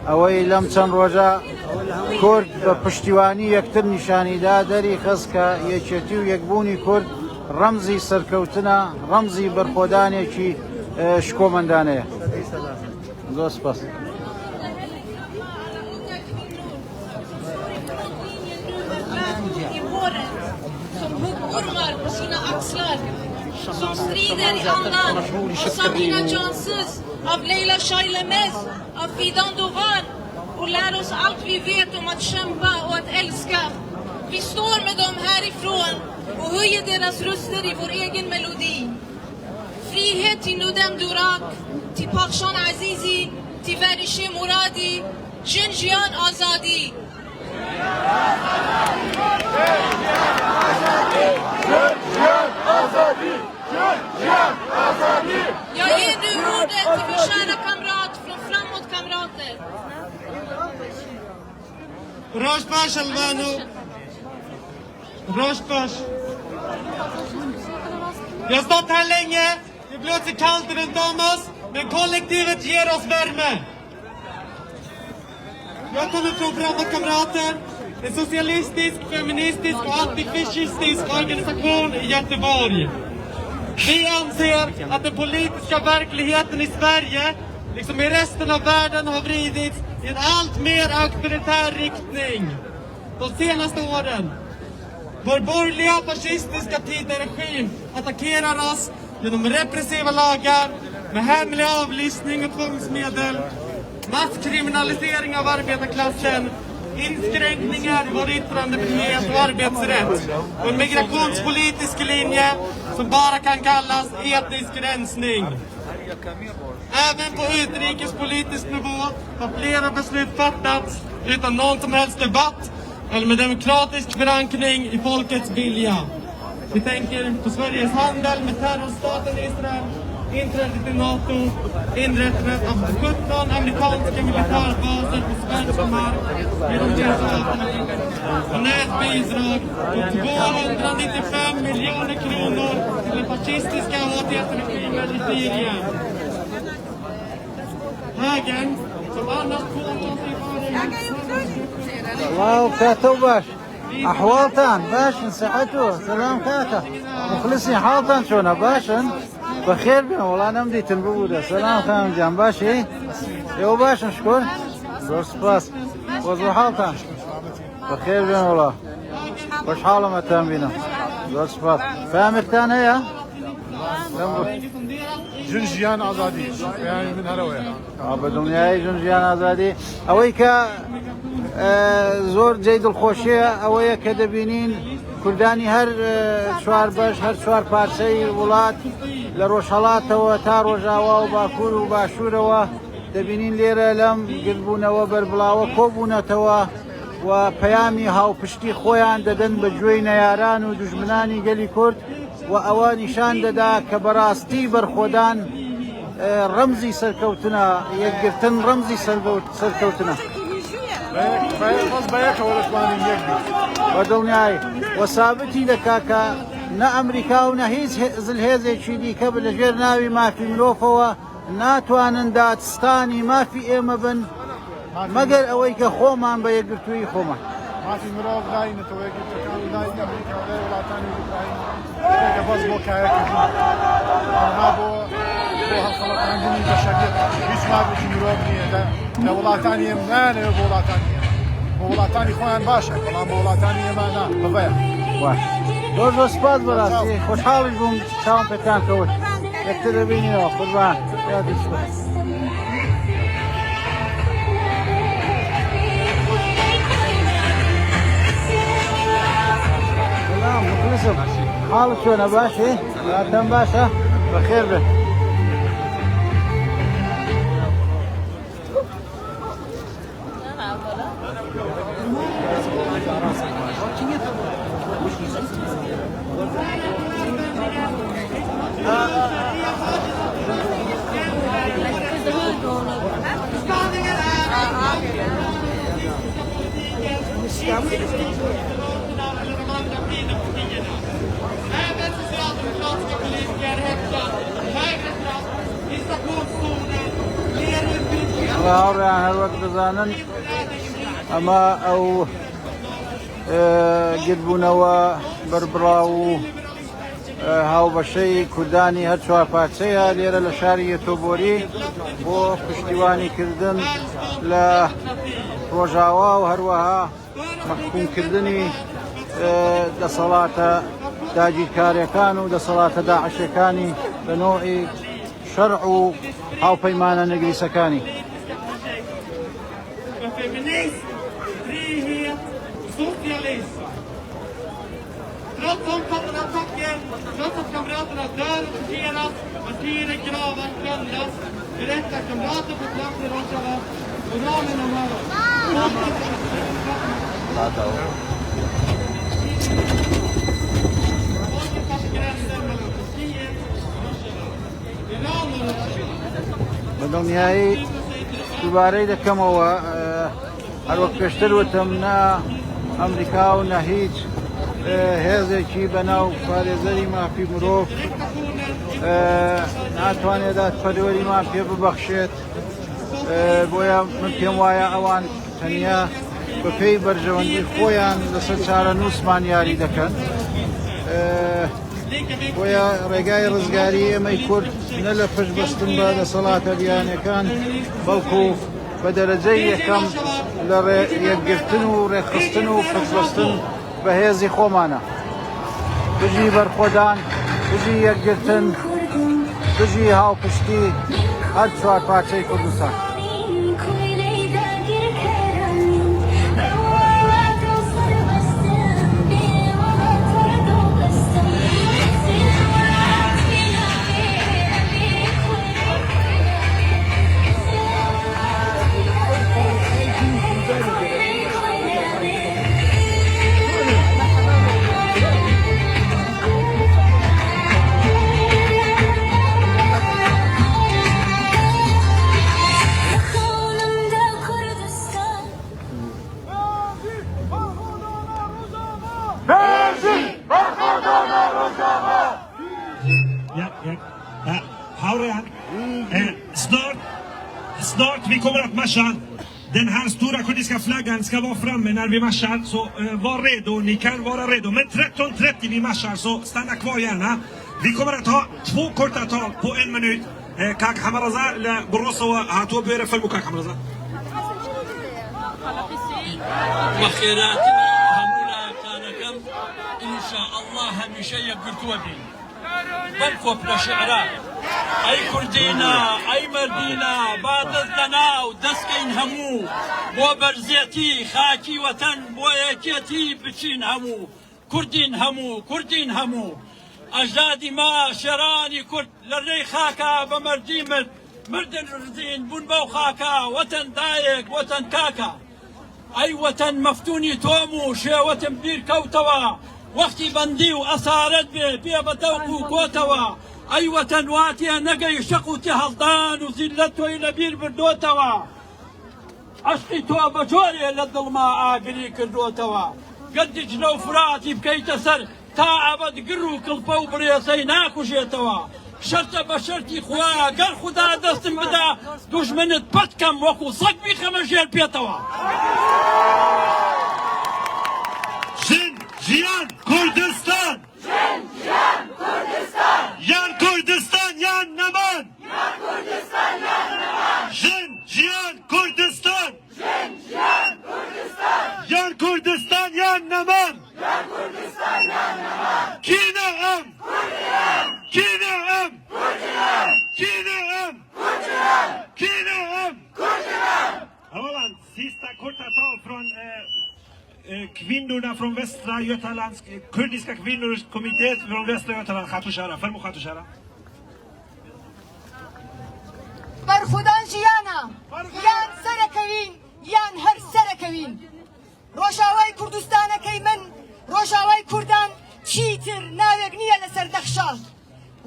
ئەوەی لەم چەند ڕۆژە کورد بە پشتیوانی یەکتر نیشانیدا دەری خست کە یەکێتی و یەکبوونی کورد ڕەمزی سەرکەوتنە ڕەمزی بەرخۆدانێکی شکۆمەندانەیە. زۆر سپاس. Som huggormar på sina axlar, som strider i andan, och Samina Jansus, av Leila Shailemez, av Fidan Dovan, och lär oss allt vi vet om att kämpa och att älska. Vi står med dem härifrån och höjer deras röster i vår egen melodi. Frihet till Nudem Durak, till Pakshan Azizi, till Verishe Muradi, Jinjian Azadi. Jag ger nu ordet till min kära kamrat från Framåt kamrater. Rosbash Albano. Rosbash. Jag har stått här länge. Det blåser kallt runt om oss. Men kollektivet ger oss värme. Jag kommer från Bröderna Kamrater, en socialistisk, feministisk och antifascistisk organisation i Göteborg. Vi anser att den politiska verkligheten i Sverige, liksom i resten av världen, har vridits i en allt mer auktoritär riktning de senaste åren. Vår borgerliga fascistiska Tidöregim attackerar oss genom repressiva lagar med hemlig avlyssning och tvångsmedel, masskriminalisering av arbetarklassen, inskränkningar i vår yttrandefrihet och arbetsrätt och en migrationspolitisk linje som bara kan kallas etnisk rensning. Även på utrikespolitisk nivå har flera beslut fattats utan någon som helst debatt eller med demokratisk förankring i folkets vilja. Vi tänker på Sveriges handel med terrorstaten Israel, inträdet i NATO, inrättandet av 17 amerikanska militärbaser på svensk mark genom delstaterna och ett bidrag på 295 miljoner kronor till den fascistiska HTS-regimen i Syrien. Högern, som annars påstår sig الله وكاتو باش أحوالتان باشن صحتو سلام كاكا مخلصين حالتان شونا باشن بخير بنا والله أنا مديت البودة سلام خام جان باشي يو باشن شكون دور سباس وزو حالتان بخير بنا والله وش حالة ما تام بنا دور سباس فاهمك تاني يا جنجيان آزادي يعني من هلوية بدنياي جنجيان آزادي أويكا زور جيد الخوشية أويا كدبينين كرداني هر شوار باش هر شوار بارسي ولات لروشالات وتار وجاوا وباكور وباشور دبينين ليرة لم قلبونا وبربلاوة كوبونا توا وبيامي هاو بشتي خويان ددن بجوين ياران ودجمناني قلي كرد وأواني شان ددا كبراستي برخودان رمزي سركوتنا يقرتن رمزي سركوتنا ودونياي وثابتي لكاكا نا أمريكا ونهيز زلهيزي تشيدي كبل جرناوي ما في ملوفوا ناتوان داتستاني ما في إيما بن مقر أويك خومان بيقرتوي خومان ما في مروف غاي نتويك تكان غاي أمريكا غاي ولا تاني أوكرانيا هيك بس بو كايك ما بو هالخلق عندني بشكل هيش ما بيجي مروف نيه ده ولا تاني ما نه ولا تاني ولا تاني خوان باشا ولا تاني ما نه بفيا واش دور سباز براسي خوشحال بوم شام بكان كوت يكتبيني قربان يا دشوا حالك شلون باشا؟ تم باشا؟ بخير به. Även socialdemokratiska politiker hävdar högre straff i stationszoner, mer utbildning. الله يعني الوقت زانن أما أو قلبنا وبربراو هاو بشي كرداني هر شوار پارچەیە لێرە لە شاری تۆبۆری بۆ پشتیوانی کردن لە ڕۆژاوا و هەروەها مەحکومکردنی دەسەڵاتە داگیرکاریەکان و دەسەڵاتە داعشەکانی بە نۆعی شەرع و هاوپەیمانە نەگریسەکانی. Feminism, frihet, socialism. Trots omfattande attacker, trots att kamraterna dör och torteras, martyrer, gravar, plundras, berättar kamrater på plats i Rojava och ramen av بەدڵنیایی دووبارەی دەکەمەوە هەروەک پێشتر وتم نا ئەمریکا و نە هیچ هێزێکی بەناو پارێزەری مافی مرۆڤ ناتوانێت دادپەروەریمان پێ ببەخشێت بۆیە من پێم وایە ئەوان تەنیا بەپێی بەرژەوەندی خۆیان لەسەر چارە نووسمان یاری دەکەن بۆیە ڕێگای ڕزگاری ئێمەی کورد نە لە پشتبەستن بە دەسەڵاتە بیانەکان بەڵکو بە دەرەجەی یەکەم لە یەکگرتن و ڕێخستن و پشتبەستن بە هێزی خۆمانە بژی بەرخۆدان بژی یەکگرتن بژی هاوپشتی هەر چوار پارچەی کوردستان Snart vi kommer att marscha. Den här stora kurdiska flaggan ska vara framme när vi marschar, så var redo, ni kan vara redo. Men 13.30 vi marschar, så stanna kvar gärna. Vi kommer att ha 2 korta tal på 1 minut. كاك حمرزة بالرصة وهاتوا بيرف المكاك حمرزة. وخيراتنا همنا كانكم إن شاء الله هم شيء قلتوا بي بلكو بلا شعراء أي كردينا أي مردينا بادز لنا ودسكين همو بو برزيتي خاكي وطن بو يكيتي بچين همو كردين همو كردين همو أجدادي ما شراني كرد للري خاكا بمردي مردن رزين بون بو خاكا وطن دايق وطن كاكا أي وطن مفتوني تومو شي وطن بير كوتوا وقتی بندی و ئەسارەت بێ بەدەوق و کۆتەوە ئەی وەتەن واتیە نەگەی شەق و تێهەڵدان و زیلەت تۆی لەبیر بردۆتەوە عەشقی تۆ بە جۆرێ لە دڵما ئاگری کردوتەوە گەردی جلە و فراتی بکەیتە سەر تا ئەبەد گر و کڵپە و برێسەی ناکوژێتەوە شەرتە بە شەرتی خوا گەر خودا دەستم بدا دوژمنت پەتکەم وەکو سەگ بیخەمە ژێر پێتەوە Jiyan Kurdistan! Jiyan Kurdistan! Yan Kurdistan, yan Naman! Yan Kurdistan, yan Naman! Jiyan Kurdistan! Jiyan Kurdistan! Yan Kurdistan, yan Naman! Yan Kurdistan, yan Naman! Kine am! Kurdiyam! Kine am! Kurdiyam! Kine am! Kurdiyam! Kine am! Kurdiyam! Havalan, sista korta tal från kvinnorna från Västra Götalands kurdiska kvinnokommitté från Västra Götaland. Khatushara, فرمو Khatushara. برخودان جیانا یان سەرەکەوین یان هەر سەرەکەوین ڕۆژاوای کوردستانەکەی من ڕۆژاوای کوردان چیتر ناوێک نییە لەسەر دەخشە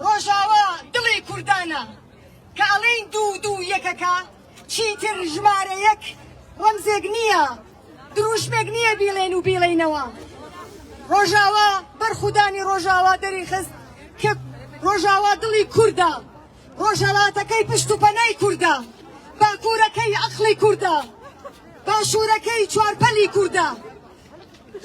ڕۆژاوا دڵی کوردانە کە ئەڵێین دوو یەکەکە چیتر ژمارە یەک ڕەمزێک نییە دروشمێک نییە بیڵێن و بیڵێنەوە ڕۆژاوا بەرخودانی ڕۆژاوا دەریخست کە ڕۆژاوا دڵی کووردە ڕۆژهەڵاتەکەی پشت و پەنای کووردە باکوورەکەی عەقڵی کووردە باشوورەکەی چوارپەلی کووردە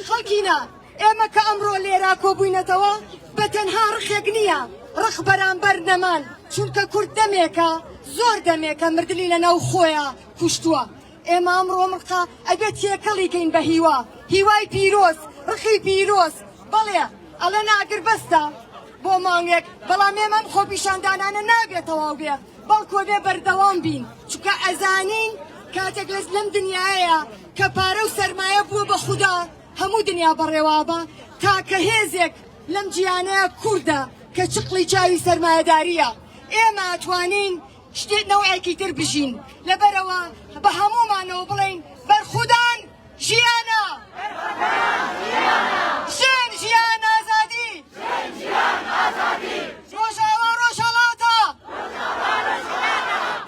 خەڵکینە ئێمە کە ئەمڕۆ لێرا کۆبووینەتەوە بە تەنها ڕخێک نییە ڕخ بەرامبەر نەمان چونکە کورد دەمێکە زۆر دەمێکە مردلی لەناو خۆیە کوشتووە ئێمە ئەمڕۆ مڕقا ئەبێت تێکەڵیکەین بە هیوای پیرۆز ڕخی پیرۆز بەڵێ ئەڵە ناگر بەستە بۆ مانگێک بەڵام ئێمە خۆپیشاندانانە نابێتەوە بێ بەڵکۆ بێ بەردەوام بین چونکە ئەزانین کاتێک لەم دنیاەیە کە پارە و سەرمایە بووە بە خودا هەموو دنیا بەڕێوابە تاکە هێزێک لەم جیانەیە کووردە کە چقڵی چاوی سەرمایەداریە ئێمە ئەتوانین شتێک نەوعێکی تر بژین لەبەرەوە بە هەمومانەوە بڵێین بەرخودان ژیانە ژن ژیان ئازادی ڕۆژاوا ڕۆژهەڵاتە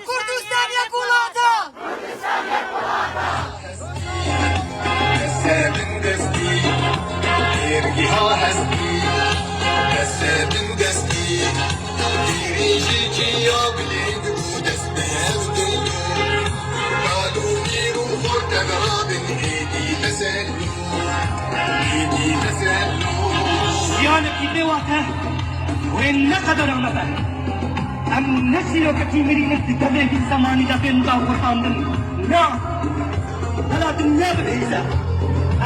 کوردستان یەک وڵاتە دەستێبن دەستی ئێرگیها هەستی دەستێبن دەستی دیریژی جیا بلید بوو دەست بەهێز دڵ باڵ و میر و خۆردەگەڵ جانك اللواء وين نقدر عمدا أم نسيو كتيمري نتكلم في الزمان إذا بين ضاو وطامن لا لا دنيا بالعيسى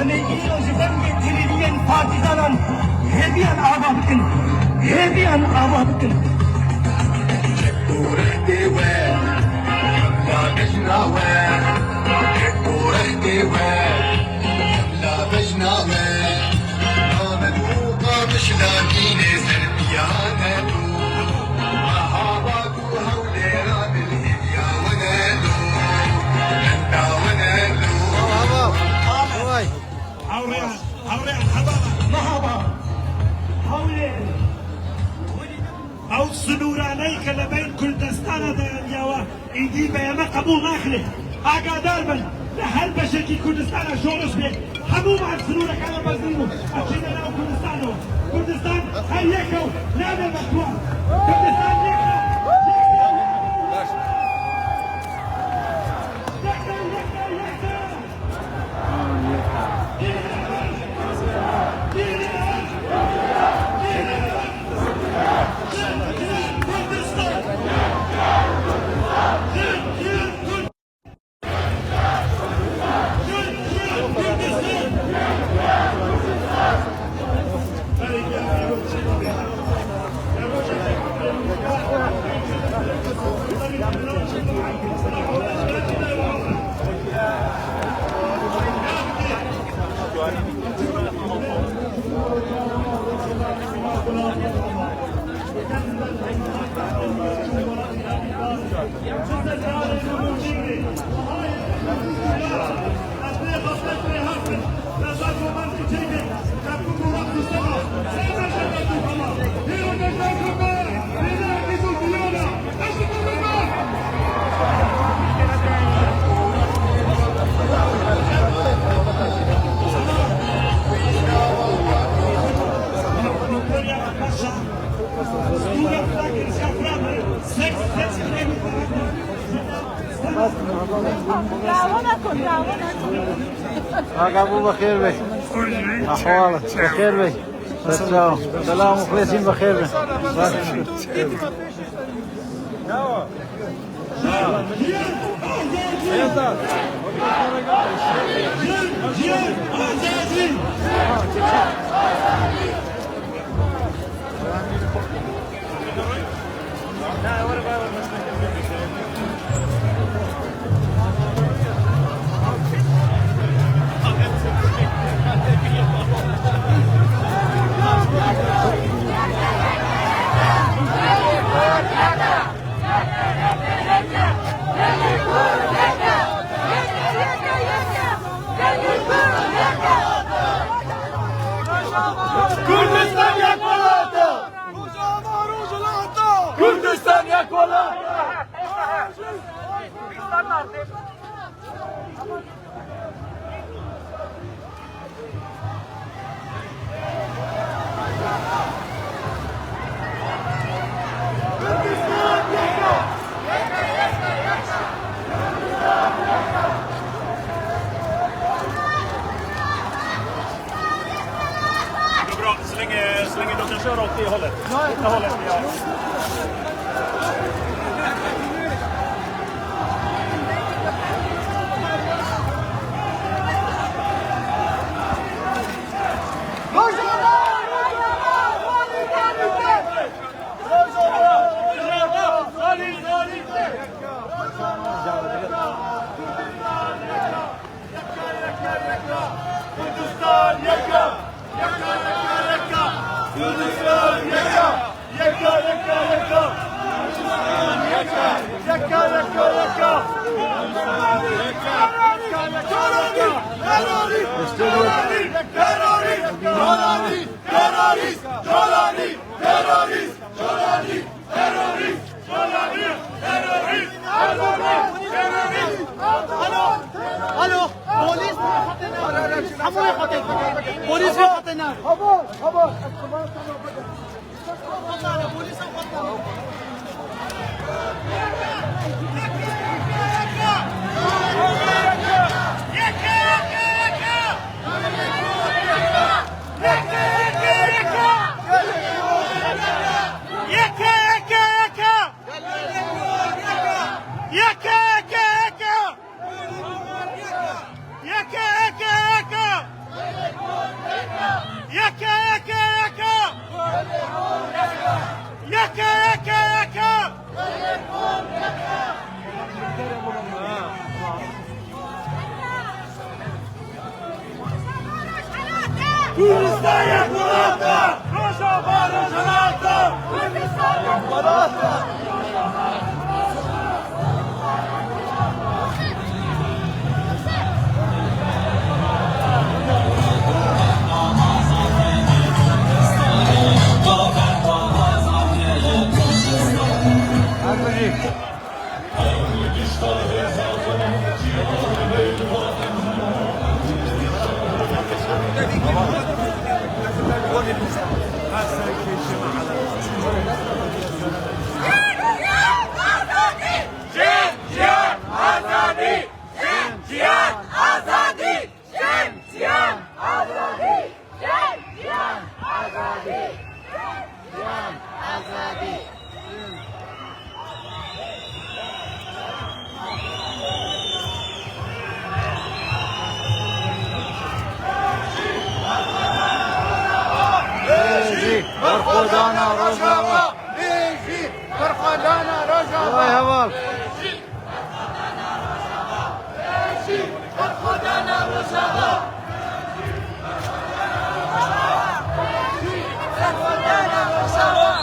أنا إيرو جبني تريدين فاتزانا هذي الأعبابكن هذي الأعبابكن ورحتي وين لا بجنا وين ورحتي وين لا بجنا وين ما مدوقة مش لاقين سربيانة وهابك وهولي رامل هديا ونالو انت ونالو هوريان حبابا مهابا هولي او سنورانيك لبين كردستان دياوا ايدي بيما قبول ناخله اقادار بن لهل بشكي كردستان شورش بيك همو مع السنورة كانوا بزنمو اكيد انا كردستانو كردستان هيكو لا مفتوح كردستان يكو أبو بخير بي أحوالك بخير بي سلام مخلصين بخير بي كردستان يا كولاتا كردستان يا كولاتا Så länge de kan köra åt det hållet. Det hållet, ja. الو بوليس حموي خطيب بوليس خطينا خبر بوليس خطينا Kurdistan یک ولاتا روژاوا روژاواتا کردستان یک ولاتا برخودانا روژاوا برخودانا روژاوا هوال برخودانا روژاوا برخودانا روژاوا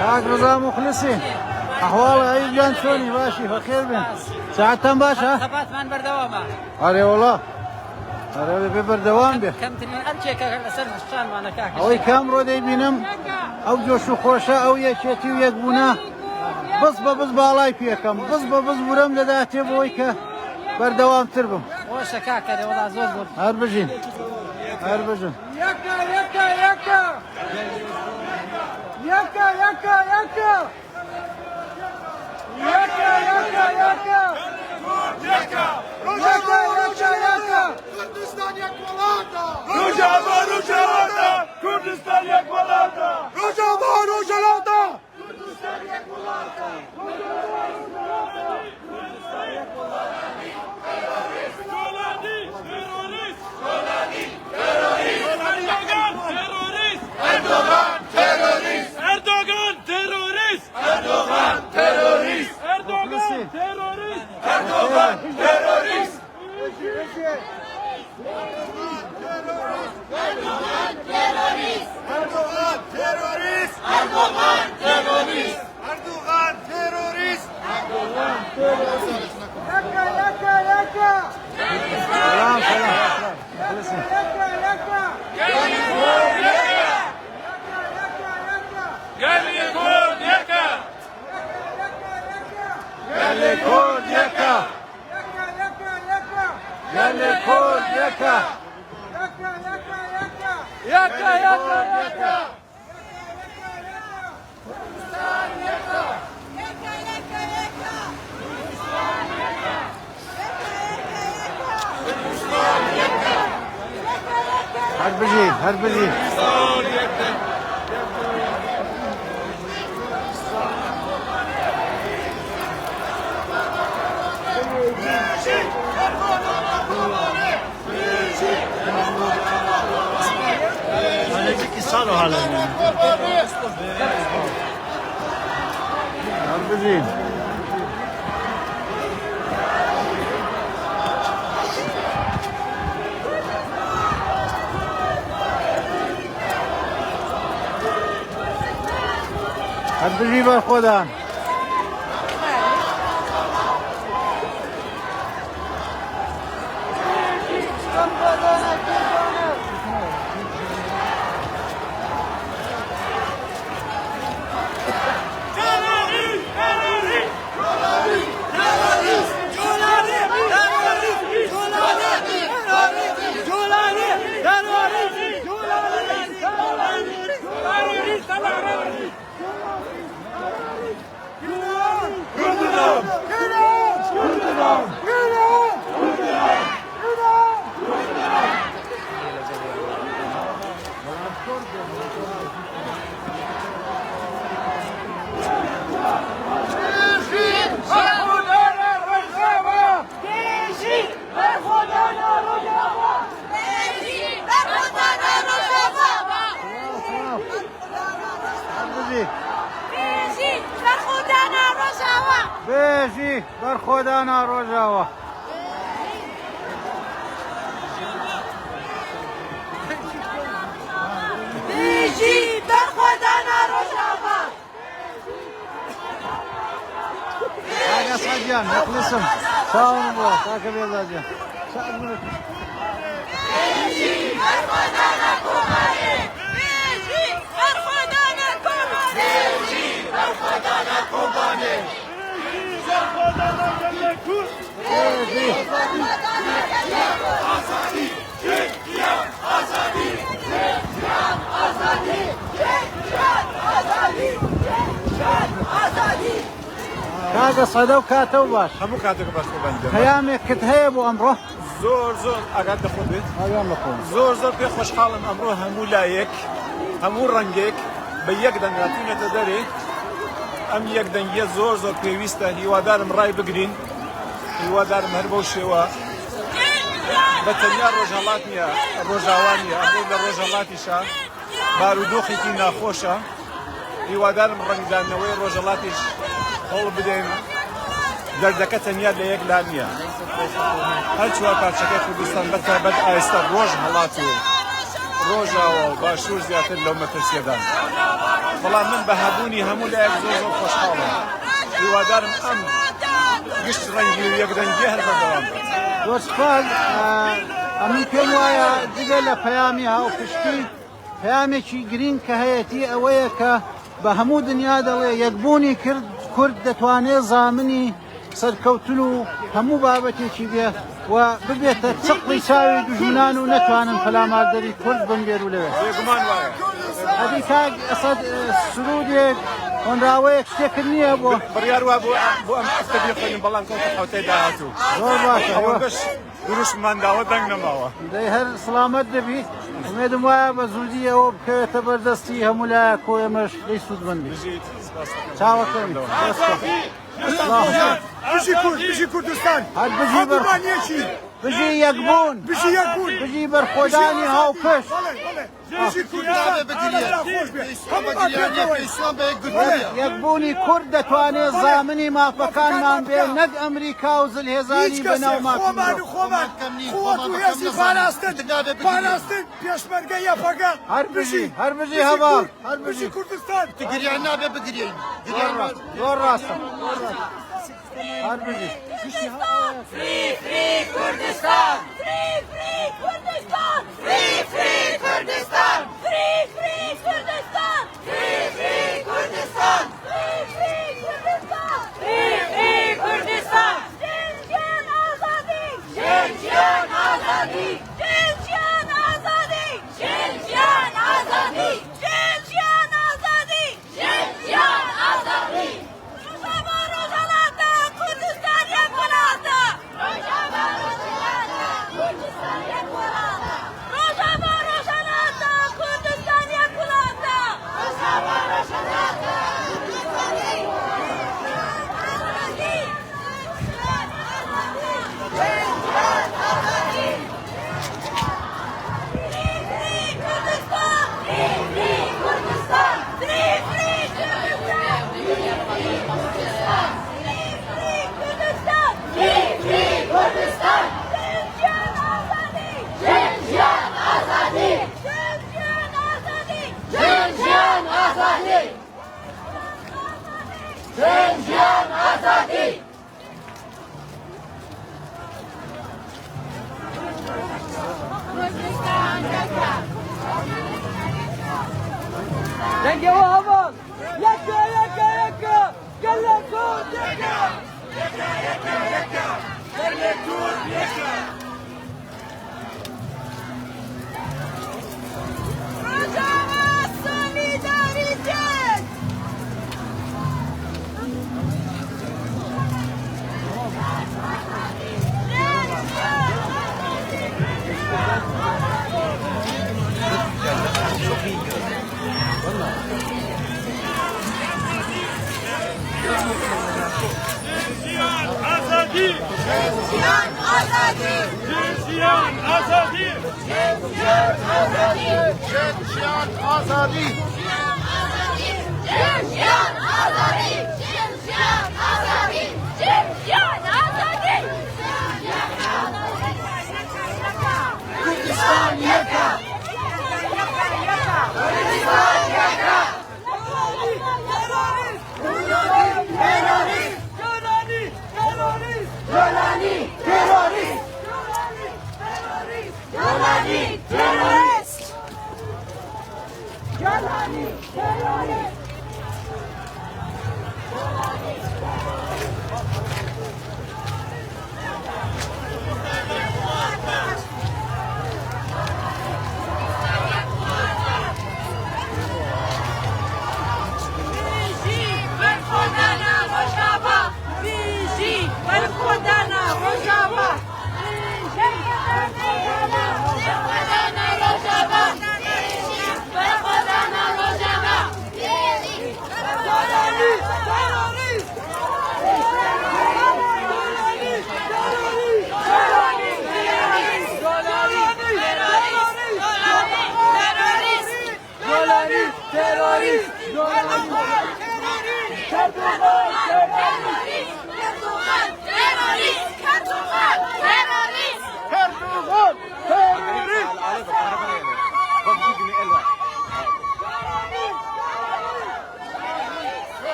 كاك رضا مخلصي أحوال عيد جان شوني باشي بخير بن ساعتهم باشا ثبات من بردوامه أري والله أري ببردوام به كم تنين أرجيك الأسر مشان ما نكاك أوي كام رودي بينم أو جوشو خوشة أو يشتي ويقبونا بس بالاي فيكم بس برم لداتي بويك بردوام تربم وشكاك هذا والله زور هربجين هربجين يكا يكا يكا يكا يكا يكا يكا يكا يكا يكا روجاوا روجاواتا كردستان یک ولاتا روجاوا روجاواتا كردستان یک ولاتا روجاوا روجاواتا كردستان یک ولاتا Erdoğan terörist! Erdoğan terörist! Erdoğan terörist! Erdoğan terörist! Erdoğan terörist! Erdoğan terörist! Erdoğan terörist! Erdoğan terörist! Erdoğan terörist! Erdoğan terörist! Yaka yaka yaka! Selam selam. Yaka yaka! Gellikud yaka! Gellikud yaka! Gellikud yaka! Yaka yaka yaka! هربجين صاروا هلا هربجين هربجين برخودان بيجي برخودانا روجاوا بيجي برخودانا روجاوا هذا صديان مخلصم سلام الله تاكل يا زاجان بيجي برخودانا كوماري بيجي برخودانا كوماري بيجي برخودانا كوماري كاغا صدو كاتو باش همو كاتو باش بنده خيامك كتهيب وامره زور اقعد خودت ايام لكم زور بي خوش حالم امره همو لايك همو رنگك بيك دنگاتونه تدري ام يك دنگيه زور بيويسته هيوادارم راي بگرين هيوادارم هربو شوا بتنيا روجالاتنيا روجاوانيا ابو روجالاتيشا بارودوخي كي ناخوشا هيوادارم رنگدانوي روجالاتيش هول بدين دردكه تنيا ليك لانيا هل شو پارچەکە کوردستان بەتایبەت ئایستا ڕۆژ هەڵاتو ڕۆژاوە و باشوور زیاتر لەو مەترسیەدان بەڵام من بە هەبوونی هەموو لایەک زۆر خۆشحاڵم هیوادارم ئەم گشت ڕەنگی و یەکدەنگی هەر بەردەوام بێت وەسپال ئەمن پێم وایە جگە لە پەیامی هاوپشتی پەیامێکی گرنگ کە هەیەتی ئەوەیە کە بە هەموو دنیا دەڵێ یەکبوونی کورد دەتوانێت زامنی سەرکەوتن و هەموو بابەتێکی بێ و ببێتە چقڵی چاوی دوژمنان و نەتوانن پەلاماردەری کورد بن بێر و لەوێ بێگومان وایە هەدی کاک ئەسەد سرودێک هۆنراوەیەک شتێکرد نییە بۆ بڕیار وا بۆ ئەم ئەفتە بخوێنین بەڵام کەوتە حوتەی داهاتوو زۆر باشە ئەوەش دروشمانداوە دەنگ نەماوە دەی هەر سڵامەت دەبی ئومێدم وایە بە زوودی ئەوە بکەوێتە بەردەستی هەموو لایەک و ئێمەش دەی سوودمەندی چاوەکەین بژی کوردستان هەر بژی یەکبوون بژی بەرخۆدانی هاوپشت یەکبوونی کورد دەتوانێت زامنی مافەکانمان بێ نەک ئەمریکا و زلهێزانی بەناو پاراستن پێشمەرگە یەپەکە هەر بژی هەبار هەر بژی کوردستان گریان نابێ بگرین زۆر ڕاستە هەر بژی Free, free Kurdistan! Free, free Kurdistan! Free, free Kurdistan! Free, free Kurdistan! Free, free Kurdistan! Free, free Kurdistan! Free, free Kurdistan! Jinjiyan azadi! Jinjiyan azadi! Jinjiyan azadi! Jinjiyan azadi! Jinjiyan azadi! Jinjiyan azadi!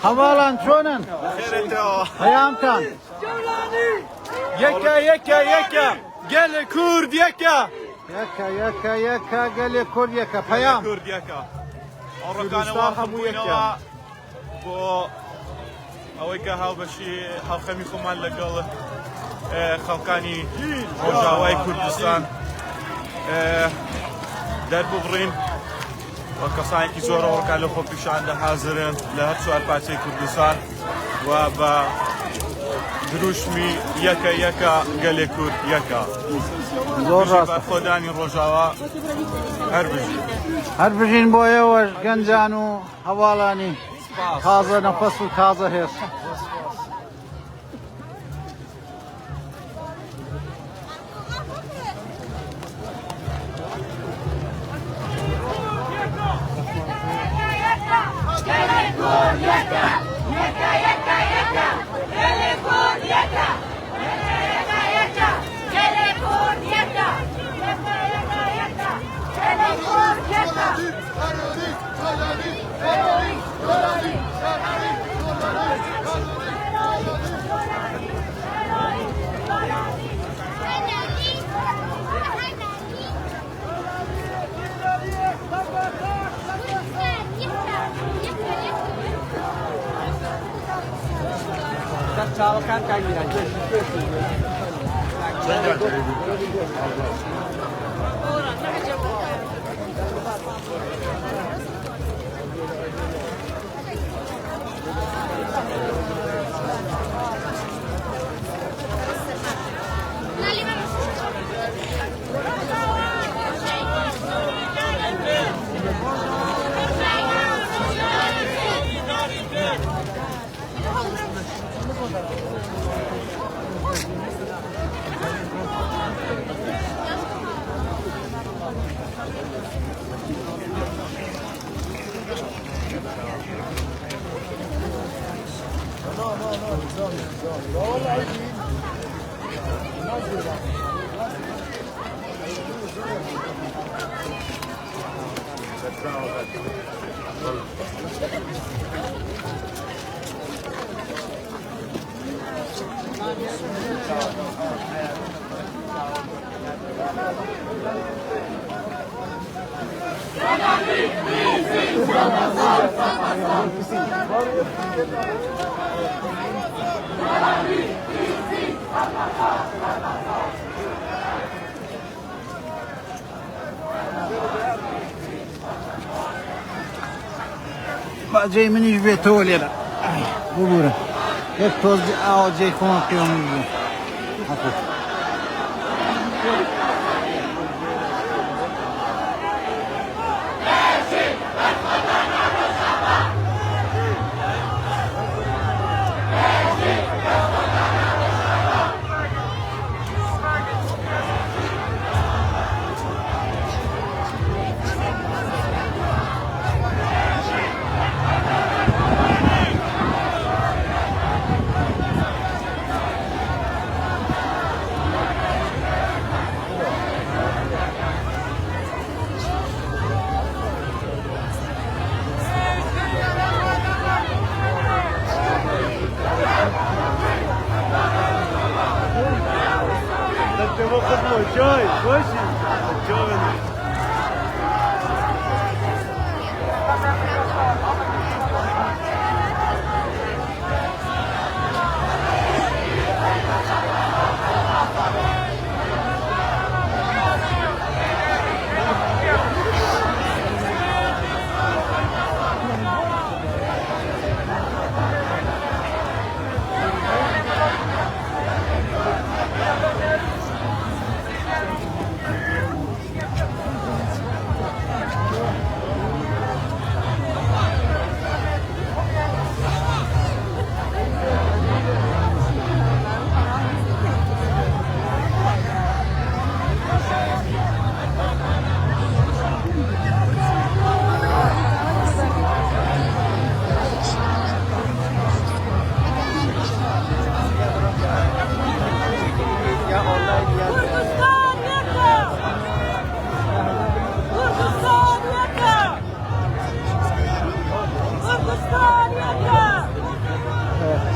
هەواڵان چۆنن؟ پەیامتان یەکە گەلێ کورد یەکە یەکە گەلێ کورد یەکە پەیام کورد یەکە ئەوڕەکانەوە هەموویەوە بۆ ئەوەی کە هاوبەشی هاوخەمی خۆمان لەگەڵ خەڵکانی ڕۆژاوای کوردستان دەرببڕین وە کەسانێکی زۆر ئەوڕەکان لە خۆپیشاندا حازرن لە هەر چوار پارچەی کوردستان و بە دروشمی یەکە گەلێ کورد یەکە زۆر ڕاستە خۆدانی ڕۆژاوا هەر بژین بۆ ئێوەش گەنجان و هەواڵانی تازە نەفەس و تازە هێز چاوەکان کاگیران باجەی منیش بێتەوە لێرە ببوورە یەک تۆز ئاوەجێی خۆمان پێوەم بوو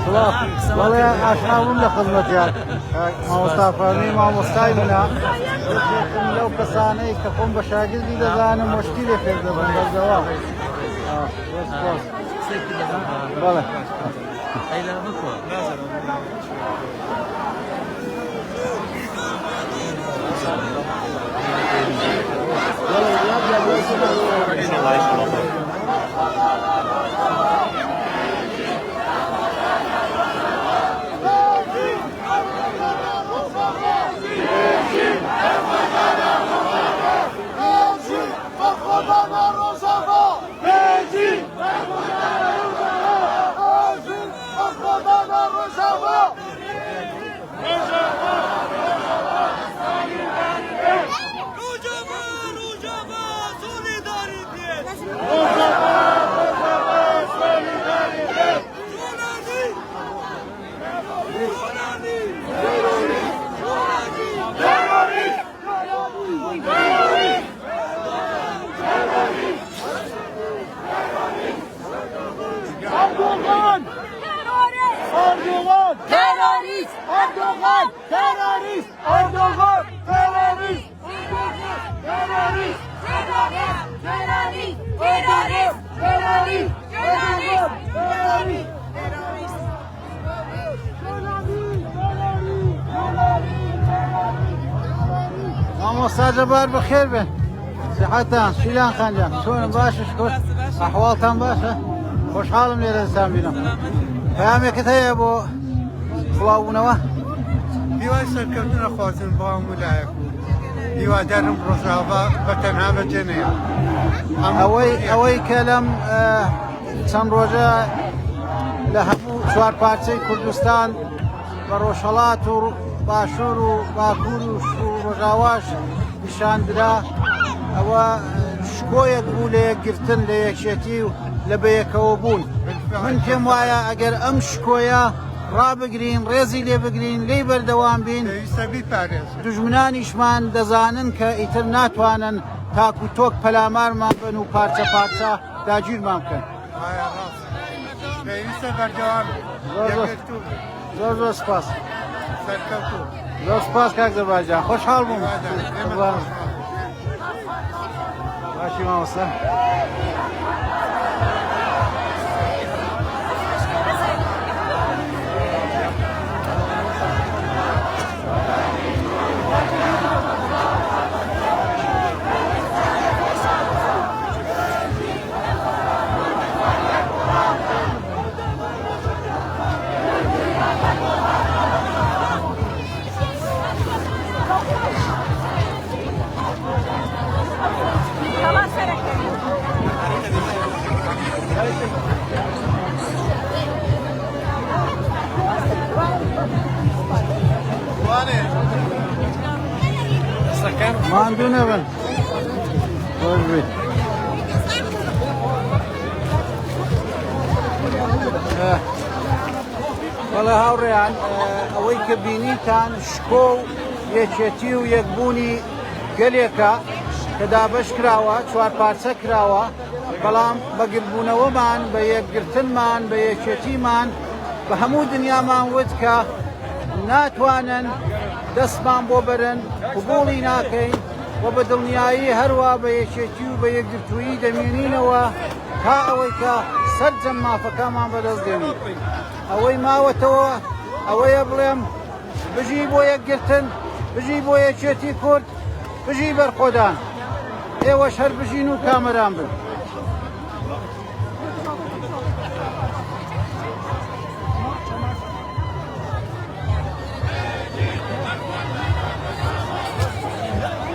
والله أشناهم لخدمتك مامۆستا فەرمی مامۆستای منە لەو کەسانەی کە خۆم بە شاگردی دەزانم مشتی لێ پێ دەبن بەردەوام بەڵێ مامۆستا جەبار بەخێر بێن سیحەتان شیلان خانجان چۆنن باشش خۆش ئەحواڵتان باشە خۆشحاڵم لێرە دەستان بینم پەیامێکت هەیە بۆ خڵاوبوونەوە هیوای سەرکەوتن نەخوازن بۆ هەموو لایەک هیوادارم ڕۆژاوا بەتەنها بەجێنەیە ئەوەی کە لەم چەند ڕۆژە لە هەموو چوار پارچەی کوردستان بە ڕۆژهەڵات و باشوور و باکوور و ڕۆژاواش نیشاندرا ئەوە شکۆیەک بوو لە یەکگرتن لە یەکێتی و لە بەیەکەوە بوون من پێم وایە ئەگەر ئەم شکۆیە ڕابگرین ڕێزی لێ بگرین لی بەردەوام بین دژمنانیشمان دەزانن کە ئیتر ناتوانن تاک و تۆک پەلامارمان بن و پارچە پارچە داگیرمان بکەن زۆر زۆر سپاس زۆر سپاس کاک زەبارجان خۆشحاڵ بووم باشی مامۆستا ماندوو نەبن خۆش بیت بەڵێ هاوڕێیان ئەوەی کە بینیتان شکۆ و یەکێتی و یەکبوونی گەلێکە کە دابەش کراوە چوار پارچە کراوە بەڵام بەگربوونەوەمان بە یەکگرتنمان بە یەکێتیمان بە هەموو دنیامان وت کە ناتوانن دەستمان بۆ بەرن قبوڵی ناکەین و بە دڵنیایی هەروە بە یەکێتی و بە یەکگرتوویی دەمێنینەوە تا ئەوەی کە سەرجەم مافەکەمان بەدەست دێنین ئەوەی ماوەتەوە ئەوەیە بڵێم بژی بۆ یەکگرتن بژی بۆ یەکێتی کورد بژی بەرخۆدان ئێوەش هەر بژین و کامەران بن